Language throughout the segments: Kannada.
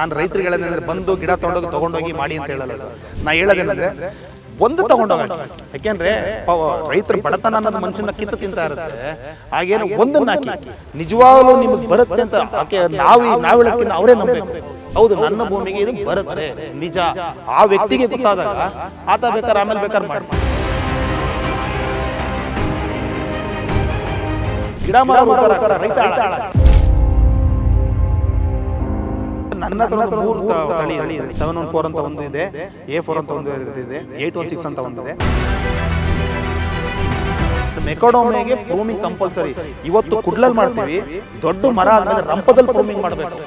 ನಾನು ರೈತರಿಗೆ ಹೇಳೋದೇನೆಂದ್ರೆ ಬಂದು ಗಿಡ ತಗೊಂಡೋಗಿ ಮಾಡಿ ಅಂತ ಹೇಳಲ್ಲ ಸರ್. ನಾ ಹೇಳೋದೇನೆಂದ್ರೆ ಒಂದು ತಗೊಂಡೋಗಿ, ಯಾಕೆಂದ್ರೆ ರೈತರ ಬಡತನ ಅನ್ನೋದು ಮನುಷ್ಯನ ಕಿತ್ತು ತಿಂತಾ ಇರುತ್ತೆ. ಹಾಗೇನು ಒಂದನ್ನ ಹಾಕಿ ನಿಜವಾಗ್ಲೂ ನಿಮಗೆ ಬರುತ್ತೆ ಅಂತ ನಾವು ಹೇಳೋಕ್ಕಿಂತ ಅವರೇ ನಂಬಬೇಕು. ಹೌದು, ನನ್ನ ಭೂಮಿಗೆ ಇದು ಬರುತ್ತೆ ನಿಜ, ಆ ವ್ಯಕ್ತಿಗೆ ಗೊತ್ತಾದಾಗ ಆತ ಬೇಕಾದ್ರೆ ಆಮೇಲೆ ಬೇಕಾದ್ರೆ ಮಾಡಿ. ಗಿಡ ಮರ ರೈತ ನನ್ನ ಹತ್ರ 3 ತಳಿ 714 ಅಂತ ಒಂದು ಇದೆ, A4 ಅಂತ ಒಂದು ಇದೆ, 816 ಅಂತ ಒಂದಿದೆ. ಮೆಕಾಡೋಮಿಯಾಗೆ ಪ್ರೂಮಿಂಗ್ ಕಂಪಲ್ಸರಿ. ಇವತ್ತು ಕುಡ್ಲಲ್ಲಿ ಮಾಡ್ತೀವಿ, ದೊಡ್ಡ ಮರ ಆದ್ಮೇಲೆ ರಂಪದಲ್ಲಿ ಪ್ರೂಮಿಂಗ್ ಮಾಡಬೇಕು.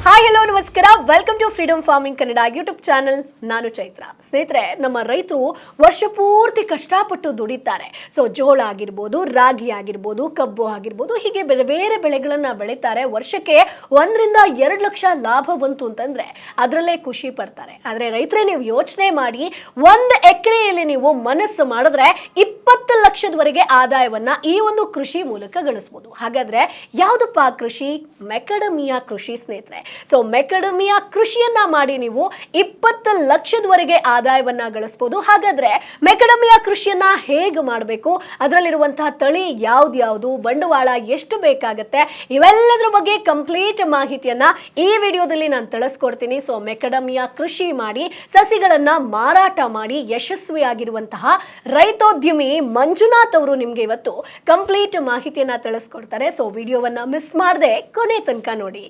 ಹಾಯ್ ಹಲೋ ನಮಸ್ಕಾರ, welcome to freedom farming Kannada YouTube channel. ನಾನು ಚೈತ್ರ. ಸ್ನೇಹಿತರೆ, ನಮ್ಮ ರೈತರು ವರ್ಷ ಪೂರ್ತಿ ಕಷ್ಟಪಟ್ಟು ದುಡಿತಾರೆ. ಸೊ ಜೋಳ ಆಗಿರ್ಬೋದು, ರಾಗಿ ಆಗಿರ್ಬೋದು, ಕಬ್ಬು ಆಗಿರ್ಬೋದು, ಹೀಗೆ ಬೇರೆ ಬೇರೆ ಬೆಳೆಗಳನ್ನ ಬೆಳೀತಾರೆ. ವರ್ಷಕ್ಕೆ 1 ರಿಂದ 2 ಲಕ್ಷ ಲಾಭ ಬಂತು ಅಂತಂದ್ರೆ ಅದರಲ್ಲೇ ಖುಷಿ ಪಡ್ತಾರೆ. ಆದ್ರೆ ರೈತರೇ, ನೀವು ಯೋಚನೆ ಮಾಡಿ, 1 ಎಕರೆಯಲ್ಲಿ ನೀವು ಮನಸ್ಸು ಮಾಡಿದ್ರೆ 20 ಲಕ್ಷದವರೆಗೆ ಆದಾಯವನ್ನ ಈ ಒಂದು ಕೃಷಿ ಮೂಲಕ ಗಳಿಸಬಹುದು. ಹಾಗಾದ್ರೆ ಯಾವ್ದಪ್ಪ ಕೃಷಿ? ಮೆಕಾಡಮಿಯಾ ಕೃಷಿ ಸ್ನೇಹಿತರೆ. ಸೊ ಮೆಕಾಡಮಿಯಾ ಕೃಷಿಯನ್ನ ಮಾಡಿ ನೀವು 20 ಲಕ್ಷದವರೆಗೆ ಆದಾಯವನ್ನ ಗಳಿಸಬಹುದು. ಹಾಗಾದ್ರೆ ಮೆಕಾಡಮಿಯಾ ಕೃಷಿಯನ್ನ ಹೇಗೆ ಮಾಡಬೇಕು, ಅದರಲ್ಲಿರುವಂತಹ ತಳಿ ಯಾವ್ದು, ಬಂಡವಾಳ ಎಷ್ಟು ಬೇಕಾಗುತ್ತೆ, ಇವೆಲ್ಲದರ ಬಗ್ಗೆ ಕಂಪ್ಲೀಟ್ ಮಾಹಿತಿಯನ್ನ ಈ ವಿಡಿಯೋದಲ್ಲಿ ನಾನು ತಿಳಿಸ್ಕೊಡ್ತೀನಿ. ಸೊ ಮೆಕಾಡಮಿಯಾ ಕೃಷಿ ಮಾಡಿ ಸಸಿಗಳನ್ನ ಮಾರಾಟ ಮಾಡಿ ಯಶಸ್ವಿಯಾಗಿರುವಂತಹ ರೈತೋದ್ಯಮಿ ಮಂಜುನಾಥ್ ಅವರು ನಿಮ್ಗೆ ಇವತ್ತು ಕಂಪ್ಲೀಟ್ ಮಾಹಿತಿಯನ್ನ ತಿಳಿಸ್ಕೊಡ್ತಾರೆ. ಸೊ ವಿಡಿಯೋವನ್ನ ಮಿಸ್ ಮಾಡದೆ ಕೊನೆ ತನಕ ನೋಡಿ.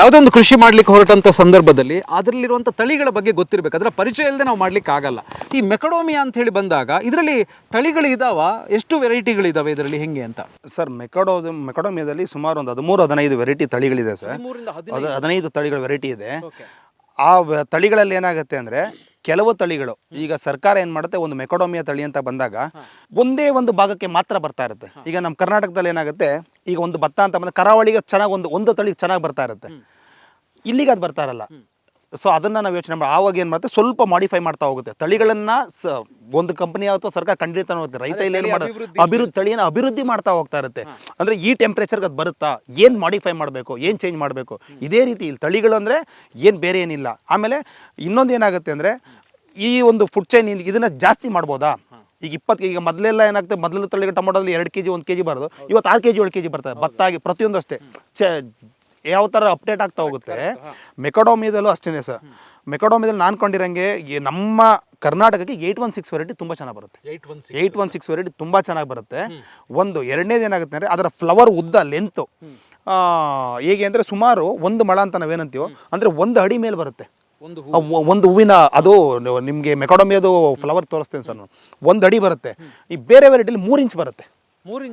ಯಾವುದೊಂದು ಕೃಷಿ ಮಾಡ್ಲಿಕ್ಕೆ ಹೊರಟಂತ ಸಂದರ್ಭದಲ್ಲಿ ಅದರಲ್ಲಿರುವಂತ ತಳಿಗಳ ಬಗ್ಗೆ ಗೊತ್ತಿರಬೇಕು. ಅದರ ಪರಿಚಯ ಇಲ್ಲದೆ ನಾವು ಮಾಡ್ಲಿಕ್ಕೆ ಆಗಲ್ಲ. ಈ ಮೆಕಾಡೋಮಿಯಾ ಅಂತ ಹೇಳಿ ಬಂದಾಗ ಇದರಲ್ಲಿ ತಳಿಗಳು ಇದಾವ, ಎಷ್ಟು ವೆರೈಟಿಗಳಿದಾವೆ ಇದರಲ್ಲಿ, ಹೆಂಗೆ ಅಂತ? ಸರ್, ಮೆಕಾಡೋಮಿಯಾದಲ್ಲಿ ಸುಮಾರು ಒಂದು 13-15 ವೆರೈಟಿ ತಳಿಗಳಿದೆ ಸರ್. 15 ತಳಿಗಳ ವೆರೈಟಿ ಇದೆ. ಆ ತಳಿಗಳಲ್ಲಿ ಏನಾಗುತ್ತೆ ಅಂದ್ರೆ, ಕೆಲವು ತಳಿಗಳು ಈಗ ಸರ್ಕಾರ ಏನ್ ಮಾಡುತ್ತೆ, ಒಂದು ಮೆಕಾಡೋಮಿಯಾ ತಳಿ ಅಂತ ಬಂದಾಗ ಒಂದೇ ಒಂದು ಭಾಗಕ್ಕೆ ಮಾತ್ರ ಬರ್ತಾ ಇರುತ್ತೆ. ಈಗ ನಮ್ಮ ಕರ್ನಾಟಕದಲ್ಲಿ ಏನಾಗುತ್ತೆ, ಈಗ ಒಂದು ಭತ್ತ ಅಂತ ಬಂದ ಕರಾವಳಿಗೆ ಚೆನ್ನಾಗಿ ಒಂದು ತಳಿ ಚೆನ್ನಾಗಿ ಬರ್ತಾ ಇರುತ್ತೆ, ಇಲ್ಲಿಗೆ ಅದು ಬರ್ತಾ ಇರಲ್ಲ. ಸೊ ಅದನ್ನ ನಾವು ಯೋಚನೆ ಮಾಡಿ ಆವಾಗ ಏನು ಮಾಡುತ್ತೆ, ಸ್ವಲ್ಪ ಮಾಡಿಫೈ ಮಾಡ್ತಾ ಹೋಗುತ್ತೆ ತಳಿಗಳನ್ನ. ಒಂದು ಕಂಪನಿ ಅಥವಾ ಸರ್ಕಾರ ಖಂಡಿತ ಹೋಗುತ್ತೆ, ರೈತ ಇಲ್ಲಿ ಏನು ಮಾಡೋದು, ತಳಿಯನ್ನು ಅಭಿವೃದ್ಧಿ ಮಾಡ್ತಾ ಹೋಗ್ತಾ ಇರುತ್ತೆ. ಅಂದ್ರೆ ಈ ಟೆಂಪ್ರೇಚರ್ಗೆ ಅದು ಬರುತ್ತಾ, ಏನು ಮಾಡಿಫೈ ಮಾಡಬೇಕು, ಏನು ಚೇಂಜ್ ಮಾಡಬೇಕು, ಇದೇ ರೀತಿ ಇಲ್ಲಿ ತಳಿಗಳು ಅಂದರೆ ಏನು ಬೇರೆ ಏನಿಲ್ಲ. ಆಮೇಲೆ ಇನ್ನೊಂದು ಏನಾಗುತ್ತೆ ಅಂದರೆ, ಈ ಒಂದು ಫುಡ್ ಚೈನ್ ಇದನ್ನ ಜಾಸ್ತಿ ಮಾಡ್ಬೋದಾ? ಈಗ ಮೊದಲೆಲ್ಲ ಏನಾಗುತ್ತೆ, ಮೊದಲ ತಳಿಗೆ ಟೊಮೊಟೋದಲ್ಲಿ 2 kg 1 kg ಬರೋದು, ಇವತ್ತು 6 kg 7 kg ಬರ್ತದೆ. ಭತ್ತ ಆಗಿ ಪ್ರತಿಯೊಂದು ಅಷ್ಟೇ ಯಾವ ಥರ ಅಪ್ಡೇಟ್ ಆಗ್ತಾ ಹೋಗುತ್ತೆ. ಮೆಕಾಡೋಮಿಯಾದಲ್ಲೂ ಅಷ್ಟೇ ಸರ್. ಮೆಕಾಡೋಮಿಯಾದಲ್ಲಿ ನಾನು ಕೊಂಡಿರಂಗೆ ನಮ್ಮ ಕರ್ನಾಟಕಕ್ಕೆ 816 ವೆರೈಟಿ ತುಂಬ ಚೆನ್ನಾಗಿ ಬರುತ್ತೆ. 816 ವೆರೈಟಿ ತುಂಬ ಚೆನ್ನಾಗಿ ಬರುತ್ತೆ. ಎರಡನೇದು ಏನಾಗುತ್ತೆ ಅಂದರೆ, ಅದರ ಫ್ಲವರ್ ಉದ್ದ ಲೆಂತು ಹೇಗೆ ಅಂದರೆ, ಸುಮಾರು 1 ಮೊಳ ಅಂತ ನಾವೇನಂತೀವೋ ಅಂದರೆ 1 ಅಡಿ ಮೇಲೆ ಬರುತ್ತೆ. ಒಂದು ಹೂವಿನ ಅದು ನಿಮಗೆ ಮೆಕಾಡೋಮಿಯಾದು ಫ್ಲವರ್ ತೋರಿಸ್ತೇನೆ ಸರ್, 1 ಅಡಿ ಬರುತ್ತೆ. ಈ ಬೇರೆ ವೆರೈಟಿಲಿ 3 ಇಂಚ್ ಬರುತ್ತೆ. 3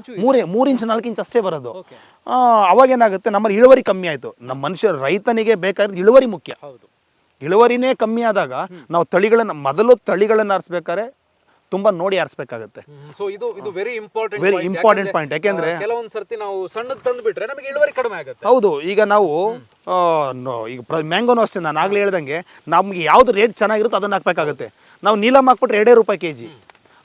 ಇಂಚ್ 4 ಇಂಚ್ ಅಷ್ಟೇ ಬರೋದು. ಅವಾಗ ಏನಾಗುತ್ತೆ, ನಮ್ಮಲ್ಲಿ ಇಳುವರಿ ಕಮ್ಮಿ ಆಯಿತು. ನಮ್ಮ ಮನುಷ್ಯ ರೈತನಿಗೆ ಬೇಕಾದ್ರೆ ಇಳುವರಿ ಮುಖ್ಯ. ಇಳುವರಿನೇ ಕಮ್ಮಿ ಆದಾಗ ನಾವು ತಳಿಗಳನ್ನ ಆರಿಸ್ಬೇಕಾದ್ರೆ ತುಂಬಾ ನೋಡಿ ಆರಿಸಬೇಕಾಗುತ್ತೆ. ಸೊ ಇದು ವೆರಿ ಇಂಪಾರ್ಟೆಂಟ್ ಪಾಯಿಂಟ್. ಯಾಕೆಂದ್ರೆ ಕೆಲವೊಂದು ಸರ್ತಿ ನಾವು ಸಣ್ಣದು ತಂದು ಬಿಟ್ರೆ ನಮಗೆ ಇಳುವರಿ ಕಡಿಮೆ ಆಗುತ್ತೆ. ಹೌದು, ಈಗ ನಾವು ಈಗ ಮ್ಯಾಂಗೋನು ಅಷ್ಟೇ, ನಾನು ಆಗ್ಲೇ ಹೇಳ್ದಂಗೆ ನಮ್ಗೆ ಯಾವ್ದು ರೇಟ್ ಚೆನ್ನಾಗಿರುತ್ತೆ ಅದನ್ನ ಹಾಕ್ಬೇಕಾಗುತ್ತೆ. ನಾವು ನೀಲಮ್ ಹಾಕ್ಬಿಟ್ರೆ 2 ರೂಪಾಯಿ kg,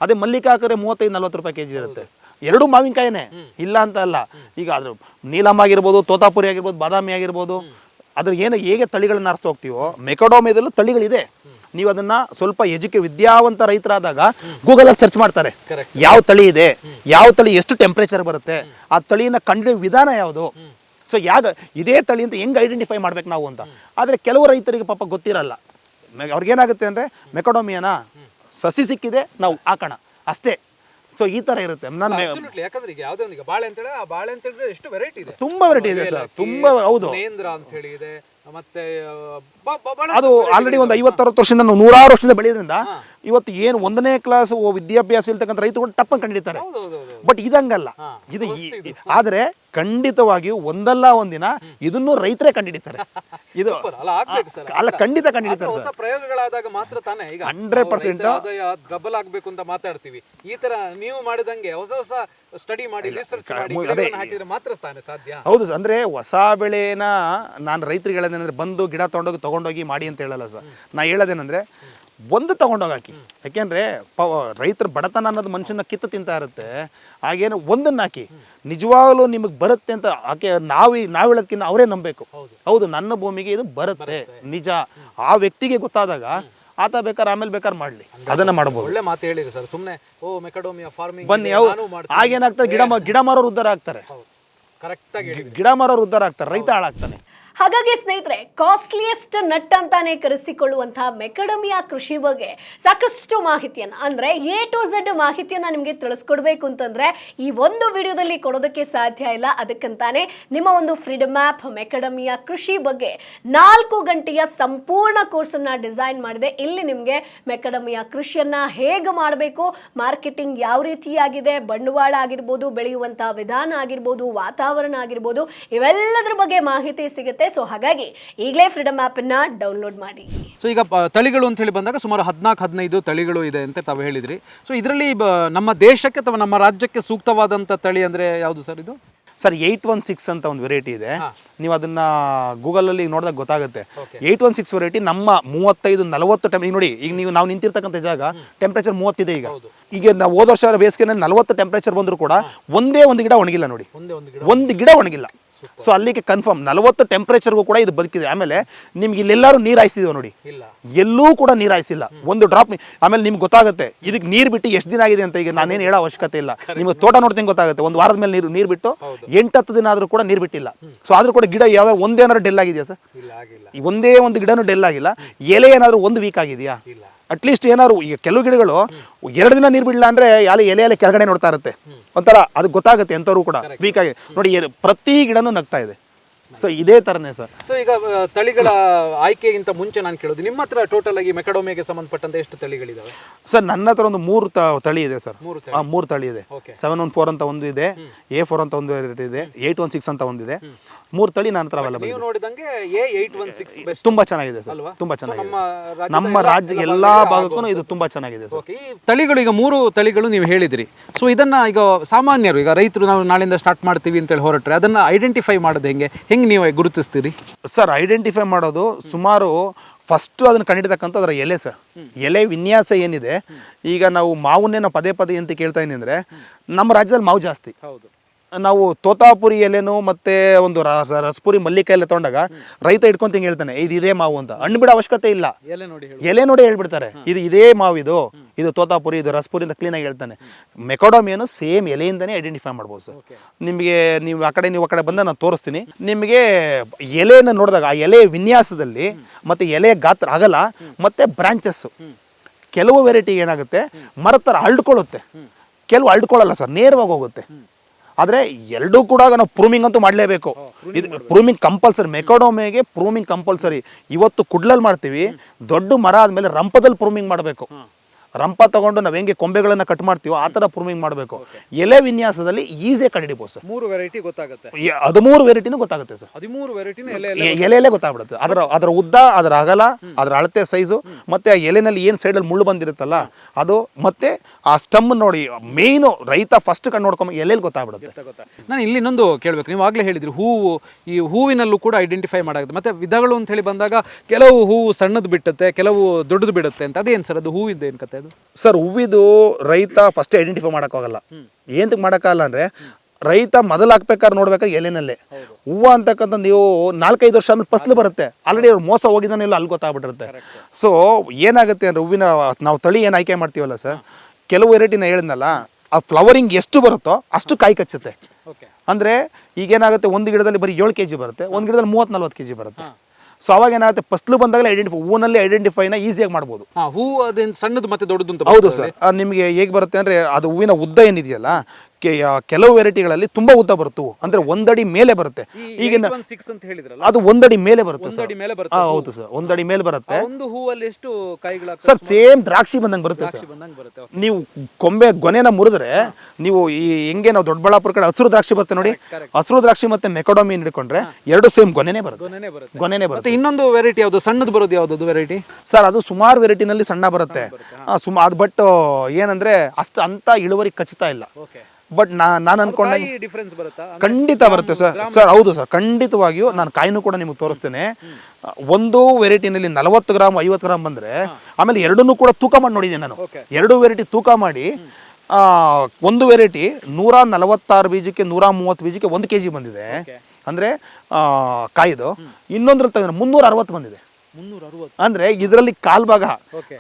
ಅದೇ ಮಲ್ಲಿಕ ಹಾಕಿದ್ರೆ 35-40 ರೂಪಾಯಿ kg ಇರುತ್ತೆ. 2 ಮಾವಿನಕಾಯಿನೇ, ಇಲ್ಲ ಅಂತ ಅಲ್ಲ. ಈಗ ಅದ್ರ ನೀಲಮ್ ಆಗಿರ್ಬೋದು, ತೋತಾಪುರಿ ಆಗಿರ್ಬೋದು, ಬಾದಾಮಿ ಆಗಿರ್ಬೋದು, ಅದ್ರ ಹೇಗೆ ತಳಿಗಳನ್ನ ಆರಿಸ್ತಾ ಹೋಗ್ತೀವೋ, ಮೆಕಾಡೋಮಿಯಾದಲ್ಲೂ ತಳಿಗಳಿದೆ. ನೀವು ಅದನ್ನ ಸ್ವಲ್ಪ ವಿದ್ಯಾವಂತ ರೈತರಾದಾಗ ಗೂಗಲಲ್ಲಿ ಸರ್ಚ್ ಮಾಡ್ತಾರೆ, ಯಾವ ತಳಿ ಇದೆ, ಯಾವ ತಳಿ ಎಷ್ಟು ಟೆಂಪ್ರೇಚರ್ ಬರುತ್ತೆ, ಆ ತಳಿನ ಕಂಡು ವಿಧಾನ ಯಾವುದು. ಸೊ ಇದೇ ತಳಿ ಅಂತ ಹೆಂಗೆ ಐಡೆಂಟಿಫೈ ಮಾಡ್ಬೇಕು ನಾವು ಅಂತ. ಆದರೆ ಕೆಲವು ರೈತರಿಗೆ ಪಾಪ ಗೊತ್ತಿರಲ್ಲ. ಅವ್ರಿಗೇನಾಗುತ್ತೆ ಅಂದರೆ, ಮೆಕಾಡೋಮಿಯಾನ ಸಸಿ ಸಿಕ್ಕಿದೆ ನಾವು ಹಾಕೋಣ ಅಷ್ಟೇ. ಸೊ ಈ ತರ ಇರುತ್ತೆ. ಯಾಕಂದ್ರೆ ಈಗ ಯಾವುದೇ ಒಂದು ಬಾಳೆ ಅಂತ ಹೇಳಿದ್ರೆ, ಆ ಬಾಳೆ ಅಂತ ಹೇಳಿದ್ರೆ ಎಷ್ಟು ವೆರೈಟಿ ಇದೆ, ತುಂಬಾ ವೆರೈಟಿ ಇದೆ ಸರ್, ತುಂಬಾ. ಹೌದು, ನೇಂದ್ರ ಅಂತ ಹೇಳಿ ಇದೆ. ಮತ್ತೆ ಅದು ಆಲ್ರೆಡಿ ಒಂದು 50-60 ವರ್ಷದಿಂದ 100 ವರ್ಷದಿಂದ ಬೆಳೆಯೋದ್ರಿಂದ ಇವತ್ತು ಏನು 1ನೇ ಕ್ಲಾಸ್ ವಿದ್ಯಾಭ್ಯಾಸ ಇರ್ತಕ್ಕಂಥ ರೈತರು ಟಪ್ಪನ್ ಕಂಡಿಡ್ತಾರೆ. ಬಟ್ ಇದಂಗಲ್ಲ, ಇದು ಆದ್ರೆ ಖಂಡಿತವಾಗಿಯೂ ಒಂದಲ್ಲ ಒಂದಿನ ಇದನ್ನು ರೈತರೇ ಕಂಡಿಡಿತಾರೆ. ಇದು ಅಲ್ಲ, ಖಂಡಿತ ಕಂಡಿಡಿತಾರೆ. ಹೊಸ ಪ್ರಯೋಗಗಳಾದಾಗ ಮಾತ್ರ ತಾನೇ ಈಗ 100% ಡಬಲ್ ಆಗ್ಬೇಕು ಅಂತ ಮಾತಾಡ್ತೀವಿ. ಈ ತರ ನೀವು ಮಾಡಿದಂಗೆ ಹೊಸ ಸ್ಟಡಿ ಮಾಡಿ ರಿಸರ್ಚ್ ಮಾಡಿ ಹಾಕಿದ್ರೆ ಮಾತ್ರ ಸಾಧ್ಯ. ಹೌದು, ಅಂದ್ರೆ ಹೊಸ ಬೆಳೆನ ನಾನು ರೈತರಿಗೆ ಹೇಳೋದೇನಂದ್ರೆ, ಬಂದು ಗಿಡ ತಗೊಂಡೋಗಿ ಮಾಡಿ ಅಂತ ಹೇಳಲ್ಲ ಸರ್. ನಾ ಹೇಳೋದೇನಂದ್ರೆ, ಒಂದು ತಗೊಂಡೋಗಿ ಹಾಕಿ. ಯಾಕೆಂದ್ರೆ ರೈತರ ಬಡತನ ಅನ್ನೋದು ಮನುಷ್ಯನ ಕಿತ್ತು ತಿಂತಾ ಇರುತ್ತೆ. ಹಾಗೇನು ಒಂದನ್ನ ಹಾಕಿ, ನಿಜವಾಗ್ಲೂ ನಿಮಗೆ ಬರುತ್ತೆ ಅಂತ ಆಕೆ ನಾವು ಹೇಳೋದಕ್ಕಿಂತ ಅವರೇ ನಂಬಬೇಕು. ಹೌದು, ನನ್ನ ಭೂಮಿಗೆ ಇದು ಬರುತ್ತೆ ನಿಜ. ಆ ವ್ಯಕ್ತಿಗೆ ಗೊತ್ತಾದಾಗ ಆತ ಬೇಕಾದ್ರೆ ಆಮೇಲೆ ಬೇಕಾದ್ರೆ ಮಾಡ್ಲಿ, ಅದನ್ನ ಮಾಡಬಹುದು. ಒಳ್ಳೆ ಮಾತು ಹೇಳಿರಿ ಸರ್. ಸುಮ್ಮನೆ ಮೆಕಡೋಮಿಯಾ ಫಾರ್ಮಿಂಗ್ ಬನ್ನಿ, ಆಗೇನಾಗ್ತಾರೆ, ಗಿಡ ಮಾರೋರು ಉದ್ಧಾರ ಆಗ್ತಾರೆ, ಕರೆಕ್ಟ್ ಆಗಿ ಗಿಡ ಮಾರೋರು ಉದ್ಧಾರ ಆಗ್ತಾರೆ, ರೈತ ಹಾಳಾಗ್ತಾನೆ. ಹಾಗಾಗಿ ಸ್ನೇಹಿತರೆ, ಕಾಸ್ಟ್ಲಿಯೆಸ್ಟ್ ನಟ್ ಅಂತಾನೆ ಕರೆಸಿಕೊಳ್ಳುವಂತಹ ಮೆಕಡಮಿಯಾ ಕೃಷಿ ಬಗ್ಗೆ ಸಾಕಷ್ಟು ಮಾಹಿತಿಯನ್ನ, ಅಂದ್ರೆ A to Z ಮಾಹಿತಿಯನ್ನ ನಿಮಗೆ ತಿಳಿಸ್ಕೊಡ್ಬೇಕು ಅಂತಂದ್ರೆ ಈ ಒಂದು ವಿಡಿಯೋದಲ್ಲಿ ಕೊಡೋದಕ್ಕೆ ಸಾಧ್ಯ ಇಲ್ಲ. ಅದಕ್ಕಂತಾನೆ ನಿಮ್ಮ ಒಂದು ಫ್ರೀಡಮ್ ಆ್ಯಪ್ ಮೆಕಡಮಿಯಾ ಕೃಷಿ ಬಗ್ಗೆ 4 ಗಂಟೆಯ ಸಂಪೂರ್ಣ ಕೋರ್ಸ್ ಅನ್ನ ಡಿಸೈನ್ ಮಾಡಿದೆ. ಇಲ್ಲಿ ನಿಮಗೆ ಮೆಕಡಮಿಯಾ ಕೃಷಿಯನ್ನ ಹೇಗೆ ಮಾಡಬೇಕು, ಮಾರ್ಕೆಟಿಂಗ್ ಯಾವ ರೀತಿಯಾಗಿದೆ, ಬಂಡವಾಳ ಆಗಿರ್ಬೋದು, ಬೆಳೆಯುವಂತಹ ವಿಧಾನ ಆಗಿರ್ಬೋದು, ವಾತಾವರಣ ಆಗಿರ್ಬೋದು, ಇವೆಲ್ಲದರ ಬಗ್ಗೆ ಮಾಹಿತಿ ಸಿಗುತ್ತೆ. ಸೊ ಹಾಗಾಗಿ ಈಗಲೇ ಫ್ರೀಡಮ್ ಆಪ್ ಅನ್ನ ಡೌನ್ಲೋಡ್ ಮಾಡಿ. ಸೊ ಈಗ ತಳಿಗಳು ಅಂತ ಹೇಳಿ ಬಂದಾಗ ಸುಮಾರು 14-15 ತಳಿಗಳು ಇದೆ ಅಂತ ತಾವು ಹೇಳಿದ್ರಿ. ಸೊ ಇದರಲ್ಲಿ ನಮ್ಮ ದೇಶಕ್ಕೆ ಅಥವಾ ನಮ್ಮ ರಾಜ್ಯಕ್ಕೆ ಸೂಕ್ತವಾದಂತ ತಳಿ ಅಂದ್ರೆ ಯಾವುದು ಸರ್ ಇದು? ಸರ್ 816 ಅಂತ ಒಂದು ವೆರೈಟಿ ಇದೆ. ನೀವು ಅದನ್ನ ಗೂಗಲ್ ಅಲ್ಲಿ ನೋಡಿದಾಗ ಗೊತ್ತಾಗುತ್ತೆ. 816 ವೆರೈಟಿ ನಮ್ಮ 35-40 ಈಗ ನೋಡಿ, ಈಗ ನಾವು ನಿಂತಿರ್ತಕ್ಕಂಥ ಜಾಗ ಟೆಂಪರೇಚರ್ 30 ಇದೆ. ಈಗ ನಾವು ಹೋದ ವರ್ಷ ಬೇಸಿಗೆನಲ್ಲಿ 40 ಟೆಂಪರೇಚರ್ ಬಂದರೂ ಕೂಡ ಒಂದೇ ಒಂದು ಗಿಡ ಒಣಗಿಲ್ಲ ನೋಡಿ, ಒಂದು ಗಿಡ ಒಣಗಿಲ್ಲ. ಸೊ ಅಲ್ಲಿಗೆ ಕನ್ಫರ್ಮ್ 40 ಟೆಂಪರೇಚರ್ಗೂ ಕೂಡ ಇದು ಬದುಕಿದೆ. ಆಮೇಲೆ ನಿಮ್ಗೆ ಇಲ್ಲೆಲ್ಲರೂ ನೀರು ಹಾಯಿಸಿದೀವಿ ನೋಡಿ, ಎಲ್ಲೂ ಕೂಡ ನೀರು ಹಾಯಿಸಿಲ್ಲ, ಒಂದು ಡ್ರಾಪ್. ಆಮೇಲೆ ನಿಮ್ಗೆ ಗೊತ್ತಾಗುತ್ತೆ ಇದಕ್ಕೆ ನೀರು ಬಿಟ್ಟು ಎಷ್ಟು ದಿನ ಆಗಿದೆ ಅಂತ. ಈಗ ನಾನೇನು ಹೇಳೋ ಅವಶ್ಯಕತೆ ಇಲ್ಲ, ನಿಮ್ಗೆ ತೋಟ ನೋಡ್ತೀನಿ ಗೊತ್ತಾಗುತ್ತೆ. ಒಂದು ವಾರದ ಮೇಲೆ ನೀರು ಬಿಟ್ಟು 8-10 ದಿನ ಆದ್ರೂ ಕೂಡ ನೀರು ಬಿಟ್ಟಿಲ್ಲ. ಸೊ ಆದ್ರೂ ಕೂಡ ಗಿಡ ಯಾವ್ದಾದ್ರು ಒಂದೇನಾದ್ರು ಡೆಲ್ ಆಗಿದೆಯಾ ಸರ್? ಒಂದೇ ಒಂದು ಗಿಡನೂ ಡೆಲ್ ಆಗಿಲ್ಲ. ಎಲೆ ಏನಾದ್ರು ಒಂದು ವೀಕ್ ಆಗಿದೆಯಾ? ಅಟ್ಲೀಸ್ಟ್ ಏನಾದ್ರು, ಈಗ ಕೆಲವು ಗಿಡಗಳು 2 ದಿನ ನೀರು ಬಿಡಲ್ಲ ಅಂದ್ರೆ ಎಲೆ ಕೆಳಗಡೆ ನೋಡ್ತಾ ಇರುತ್ತೆ, ಒಂಥರ ಅದು ಗೊತ್ತಾಗುತ್ತೆ ಎಂಥವ್ರು ಕೂಡ ವೀಕ್ ಆಗಿ. ನೋಡಿ, ಪ್ರತಿ ಗಿಡನೂ ನಗ್ತಾ ಇದೆ. ಸೊ ಇದೇ ತರನೇ ಸರ್. ಸೊ ಈಗ ತಳಿಗಳ ಆಯ್ಕೆಗಿಂತ ಮುಂಚೆ ನಾನು ಕೇಳೋದು, ನಿಮ್ಮ ಹತ್ರ ಟೋಟಲ್ ಆಗಿ ಮೆಕಡೋಮಿಯಾಗೆ ಸಂಬಂಧಪಟ್ಟಂತೆ ಎಷ್ಟು ತಳಿಗಳಿದಾವೆ? ಸರ್ ನನ್ನ ಹತ್ರ ಒಂದು 3 ತಳಿ ಇದೆ ಸರ್. 3 ತಳಿ ಇದೆ. 714 ಅಂತ ಒಂದು ಇದೆ, A4 ಅಂತ ಒಂದು ಇದೆ, 816 ಅಂತ ಒಂದಿದೆ. 3 ತಳಿ ನನ್ನ ಹತ್ರ ಅವೈಲೇಬಲ್ ಇದೆ. ನೀವು ನೋಡಿದಂಗೆ A816 ಬೆಸ್ಟ್, ತುಂಬಾ ಚೆನ್ನಾಗಿದೆ ಸರ್, ತುಂಬಾ ಚೆನ್ನಾಗಿದೆ. ನಮ್ಮ ರಾಜ್ಯ ಎಲ್ಲಾ ಭಾಗಕ್ಕೂ ಇದು ತುಂಬಾ ಚೆನ್ನಾಗಿದೆ ಸರ್. ಈ ತಳಿಗಳು ಈಗ 3 ತಳಿಗಳು ನೀವು ಹೇಳಿದ್ರಿ. ಸೊ ಇದನ್ನ ಈಗ ಸಾಮಾನ್ಯರು, ಈಗ ರೈತರು ನಾವು ನಾಳೆಯಿಂದ ಸ್ಟಾರ್ಟ್ ಮಾಡ್ತೀವಿ ಅಂತ ಹೇಳಿ ಹೊರಟ್ರೆ ಅದನ್ನ ಐಡೆಂಟಿಫೈ ಮಾಡೋದು ಹೆಂಗೆ ನೀವು ಗುರುತಿಸ್ತೀರಿ ಸರ್? ಐಡೆಂಟಿಫೈ ಮಾಡೋದು ಸುಮಾರು ಫಸ್ಟ್ ಅದನ್ನ ಕಂಡಿಡ್ತಕ್ಕಂಥ ಅದರ ಎಲೆ ಸರ್. ಎಲೆ ವಿನ್ಯಾಸ ಏನಿದೆ, ಈಗ ನಾವು ಮಾವನ್ನೇ ನಾವು ಪದೇ ಅಂತ ಕೇಳ್ತಾ ಇದ್ದೀನಿ ಅಂದ್ರೆ ನಮ್ಮ ರಾಜ್ಯದಲ್ಲಿ ಮಾವು ಜಾಸ್ತಿ. ನಾವು ತೋತಾಪುರಿ ಎಲೆನು ಮತ್ತೆ ಒಂದು ರಸಪುರಿ ಮಲ್ಲಿಕಾಯಿ ಎಲೆ ತಗೊಂಡಾಗ ರೈತ ಇಟ್ಕೊಂತ ಹೇಳ್ತಾನೆ ಇದೇ ಮಾವು ಅಂತ. ಹಣ್ಣು ಬಿಡೋ ಅವಶ್ಯಕತೆ ಇಲ್ಲ, ಎಲೆ ನೋಡಿ ಹೇಳ್ಬಿಡ್ತಾರೆ ಇದೇ ಮಾವು, ಇದು ತೋತಾಪುರಿ, ಇದು ರಸಪುರಿ ಅಂತ ಕ್ಲೀನ್ ಆಗಿ ಹೇಳ್ತಾನೆ. ಮೆಕಡೋಮಿಯನ್ನು ಸೇಮ್ ಎಲೆಯಿಂದನೇ ಐಡೆಂಟಿಫೈ ಮಾಡ್ಬೋದು ಸರ್. ನಿಮಗೆ ನೀವು ಆ ಕಡೆ ಬಂದ ನಾನು ತೋರಿಸ್ತೀನಿ. ನಿಮಗೆ ಎಲೆಯನ್ನು ನೋಡಿದಾಗ ಆ ಎಲೆ ವಿನ್ಯಾಸದಲ್ಲಿ ಮತ್ತೆ ಎಲೆ ಗಾತ್ರ ಆಗಲ್ಲ, ಮತ್ತೆ ಬ್ರಾಂಚಸ್ ಕೆಲವು ವೆರೈಟಿ ಏನಾಗುತ್ತೆ ಮರ ಥರ ಹರಡ್ಕೊಳ್ಳುತ್ತೆ, ಕೆಲವು ಹರಡ್ಕೊಳ್ಳಲ್ಲ ಸರ್, ನೇರವಾಗಿ ಹೋಗುತ್ತೆ. ಆದ್ರೆ ಎರಡೂ ಕೂಡ ನಾವು ಪ್ರೂಮಿಂಗ್ ಅಂತೂ ಮಾಡಲೇಬೇಕು. ಇದು ಪ್ರೂಮಿಂಗ್ ಕಂಪಲ್ಸರಿ, ಮೆಕಡೋಮಿಯಾಗೆ ಪ್ರೂಮಿಂಗ್ ಕಂಪಲ್ಸರಿ. ಇವತ್ತು ಕುಡ್ಲಲ್ಲಿ ಮಾಡ್ತೀವಿ, ದೊಡ್ಡ ಮರ ಆದ್ಮೇಲೆ ರಂಪದಲ್ಲಿ ಪ್ರೂಮಿಂಗ್ ಮಾಡಬೇಕು. ರಂಪ ತಗೊಂಡು ನಾವು ಹೆಂಗೆ ಕೊಂಬೆಗಳನ್ನ ಕಟ್ ಮಾಡ್ತೀವೋ ಆ ತರ ಪ್ರೂಮಿಂಗ್ ಮಾಡಬೇಕು. ಎಲೆ ವಿನ್ಯಾಸದಲ್ಲಿ ಈಸಿಯಾಗಿ ಕಂಡುಹಿಡಿಬೋದು ಸರ್. 3 ವೆರೈಟಿ ಗೊತ್ತಾಗುತ್ತೆ, 13 ವೆರೈಟಿನೂ ಗೊತ್ತಾಗುತ್ತೆ ಸರ್. 13 ವೆರೈಟಿನೂ ಎಲೆಯಲ್ಲೇ ಗೊತ್ತಾಗ್ಬಿಡುತ್ತೆ. ಅದರ ಉದ್ದ, ಅದರ ಅಗಲ, ಅದರ ಅಳತೆ ಸೈಜು, ಮತ್ತೆ ಆ ಎಲೆನಲ್ಲಿ ಏನು ಸೈಡಲ್ಲಿ ಮುಳ್ಳು ಬಂದಿರುತ್ತಲ್ಲ ಅದು, ಮತ್ತೆ ಆ ಸ್ಟಮ್ ನೋಡಿ. ಮೇಯ್ನು ರೈತ ಫಸ್ಟ್ ಕಣ್ಣು ನೋಡ್ಕೊಂಬ ಎಲೆಯಲ್ಲಿ ಗೊತ್ತಾಗ್ಬಿಡುತ್ತೆ. ನಾನು ಇಲ್ಲಿ ಇನ್ನೊಂದು ಕೇಳಬೇಕು, ನೀವು ಆಗಲೇ ಹೇಳಿದ್ರಿ ಹೂವು, ಈ ಹೂವಿನಲ್ಲೂ ಕೂಡ ಐಡೆಂಟಿಫೈ ಮಾಡಾಗುತ್ತೆ. ಮತ್ತೆ ವಿಧಗಳು ಅಂತ ಹೇಳಿ ಬಂದಾಗ ಕೆಲವು ಹೂವು ಸಣ್ಣದು ಬಿಟ್ಟುತ್ತೆ, ಕೆಲವು ದೊಡ್ಡದು ಬಿಡುತ್ತೆ ಅಂತ. ಅದೇನು ಸರ್ ಅದು ಹೂವಿಂದ ಏನು ಕತೆ? ಸರ್ ಹೂವಿದು ರೈತ ಫಸ್ಟ್ ಐಡೆಂಟಿಫೈ ಮಾಡೋಕ್ಕಾಗಲ್ಲ. ಏನಕ್ಕೆ ಮಾಡೋಕ್ಕಾಗಲ್ಲ ಅಂದ್ರೆ ರೈತ ಮೊದಲು ಹಾಕ್ಬೇಕಾದ್ರೆ ನೋಡ್ಬೇಕಾದ್ರೆ ಎಲೆನಲ್ಲೇ ಹೂವು ಅಂತಕ್ಕಂಥ ನೀವು 4-5 ವರ್ಷ ಆಮೇಲೆ ಫಸಲು ಬರುತ್ತೆ. ಆಲ್ರೆಡಿ ಅವ್ರು ಮೋಸ ಹೋಗಿದ್ದಾನೆಲ್ಲ ಅಲ್ಲಿ ಗೊತ್ತಾಗ್ಬಿಟ್ಟಿರುತ್ತೆ. ಸೊ ಏನಾಗುತ್ತೆ ಅಂದ್ರೆ ಹೂವಿನ ನಾವು ತಳಿ ಏನು ಆಯ್ಕೆ ಮಾಡ್ತೀವಲ್ಲ ಸರ್, ಕೆಲವು ವೆರೈಟಿನ ಹೇಳಿದ್ನಲ್ಲ, ಆ ಫ್ಲವರಿಂಗ್ ಎಷ್ಟು ಬರುತ್ತೋ ಅಷ್ಟು ಕಾಯಿ ಕಚ್ಚುತ್ತೆ. ಅಂದ್ರೆ ಈಗೇನಾಗುತ್ತೆ, ಒಂದು ಗಿಡದಲ್ಲಿ ಬರೀ 7 kg ಬರುತ್ತೆ, ಒಂದು ಗಿಡದಲ್ಲಿ 30-40 kg ಬರುತ್ತೆ. ಸೊ ಅವಾಗ ಏನಾಗುತ್ತೆ, ಫಸ್ಲು ಬಂದಾಗಲೇ ಐಡೆಂಟಿಫೈ, ಹೂವಿನಲ್ಲಿ ಐಡೆಂಟಿಫೈನ ಈಸಿಯಾಗಿ ಮಾಡ್ಬೋದು. ಹೂವು ಅದೇನು ಸಣ್ಣದು ಮತ್ತೆ ದೊಡ್ಡದು ಅಂತ? ಹೌದು ಸರ್. ನಿಮಗೆ ಹೇಗೆ ಬರುತ್ತೆ ಅಂದ್ರೆ ಅದು ಹೂವಿನ ಉದ್ದ ಏನಿದೆಯಲ್ಲ, ಕೆಲವು ವೆರೈಟಿಗಳಲ್ಲಿ ತುಂಬಾ ಉದ್ದ ಬರುತ್ತೆ, ಅಂದ್ರೆ 1 ಅಡಿ ಮೇಲೆ ಬರುತ್ತೆ. ಈಗ ಅದು 1 ಅಡಿ ಮೇಲೆ ಬರುತ್ತೆ. ಹೌದು ಸರ್, 1 ಅಡಿ ಮೇಲೆ ಬರುತ್ತೆ. ಒಂದು ಹೂವಲ್ಲಿ ಎಷ್ಟು ಕಾಯಿಗಳು ಸರ್? ಸೇಮ್ ದ್ರಾಕ್ಷಿ ಬಂದಂಗೆ ಬರುತ್ತೆ ಸರ್. ನೀವು ಗೊನೆನ ಮುರಿದ್ರೆ, ನೀವು ಈ ಹೆಂಗೆ ನಾವು ದೊಡ್ಡಬಳ್ಳಾಪುರ ಕಡೆ ಹಸಿರು ದ್ರಾಕ್ಷಿ ಬರುತ್ತೆ ನೋಡಿ, ಹಸಿರು ದ್ರಾಕ್ಷಿ ಮತ್ತೆ ಮೆಕಡೋಮಿ ಹಿಡ್ಕೊಂಡ್ರೆ ಎರಡು ಸೇಮ್ ಗೊನೆನೇ ಬರುತ್ತೆ. ಇನ್ನೊಂದು ವೆರೈಟಿ ಯಾವುದು ಸಣ್ಣದು ಬರೋದು, ಯಾವ್ದು ವೆರೈಟಿ ಸರ್? ಅದು ಸುಮಾರು ವೆರೈಟಿನಲ್ಲಿ ಸಣ್ಣ ಬರುತ್ತೆ. ಅದು ಬಟ್ ಏನಂದ್ರೆ ಅಂತ ಇಳುವರಿ ಖಚಿತ ಇಲ್ಲ. ಬಟ್ ನಾನು ಅನ್ಕೊಂಡೆ ಡಿಫರೆನ್ಸ್ ಬರುತ್ತಾ? ಖಂಡಿತ ಬರುತ್ತೆ ಸರ್ ಹೌದು ಸರ್, ಖಂಡಿತವಾಗಿಯೂ ನಾನು ಕಾಯಿನೂ ಕೂಡ ನಿಮಗೆ ತೋರಿಸ್ತೇನೆ. ಒಂದು ವೆರೈಟಿನಲ್ಲಿ 40 ಗ್ರಾಮ್ 50 ಗ್ರಾಮ್ ಬಂದರೆ, ಆಮೇಲೆ ಎರಡನ್ನೂ ಕೂಡ ತೂಕ ಮಾಡಿ ನೋಡಿದ್ದೀನಿ ನಾನು. ಎರಡು ವೆರೈಟಿ ತೂಕ ಮಾಡಿ ಒಂದು ವೆರೈಟಿ 146 ಬೀಜಕ್ಕೆ 130 ಬೀಜಕ್ಕೆ 1 kg ಬಂದಿದೆ ಅಂದರೆ ಕಾಯಿದು. ಇನ್ನೊಂದ್ರಲ್ಲಿ ತಗೊಂಡ್ರೆ 360 ಬಂದಿದೆ. 360 ಅಂದರೆ ಇದರಲ್ಲಿ ಕಾಲ್ ಭಾಗ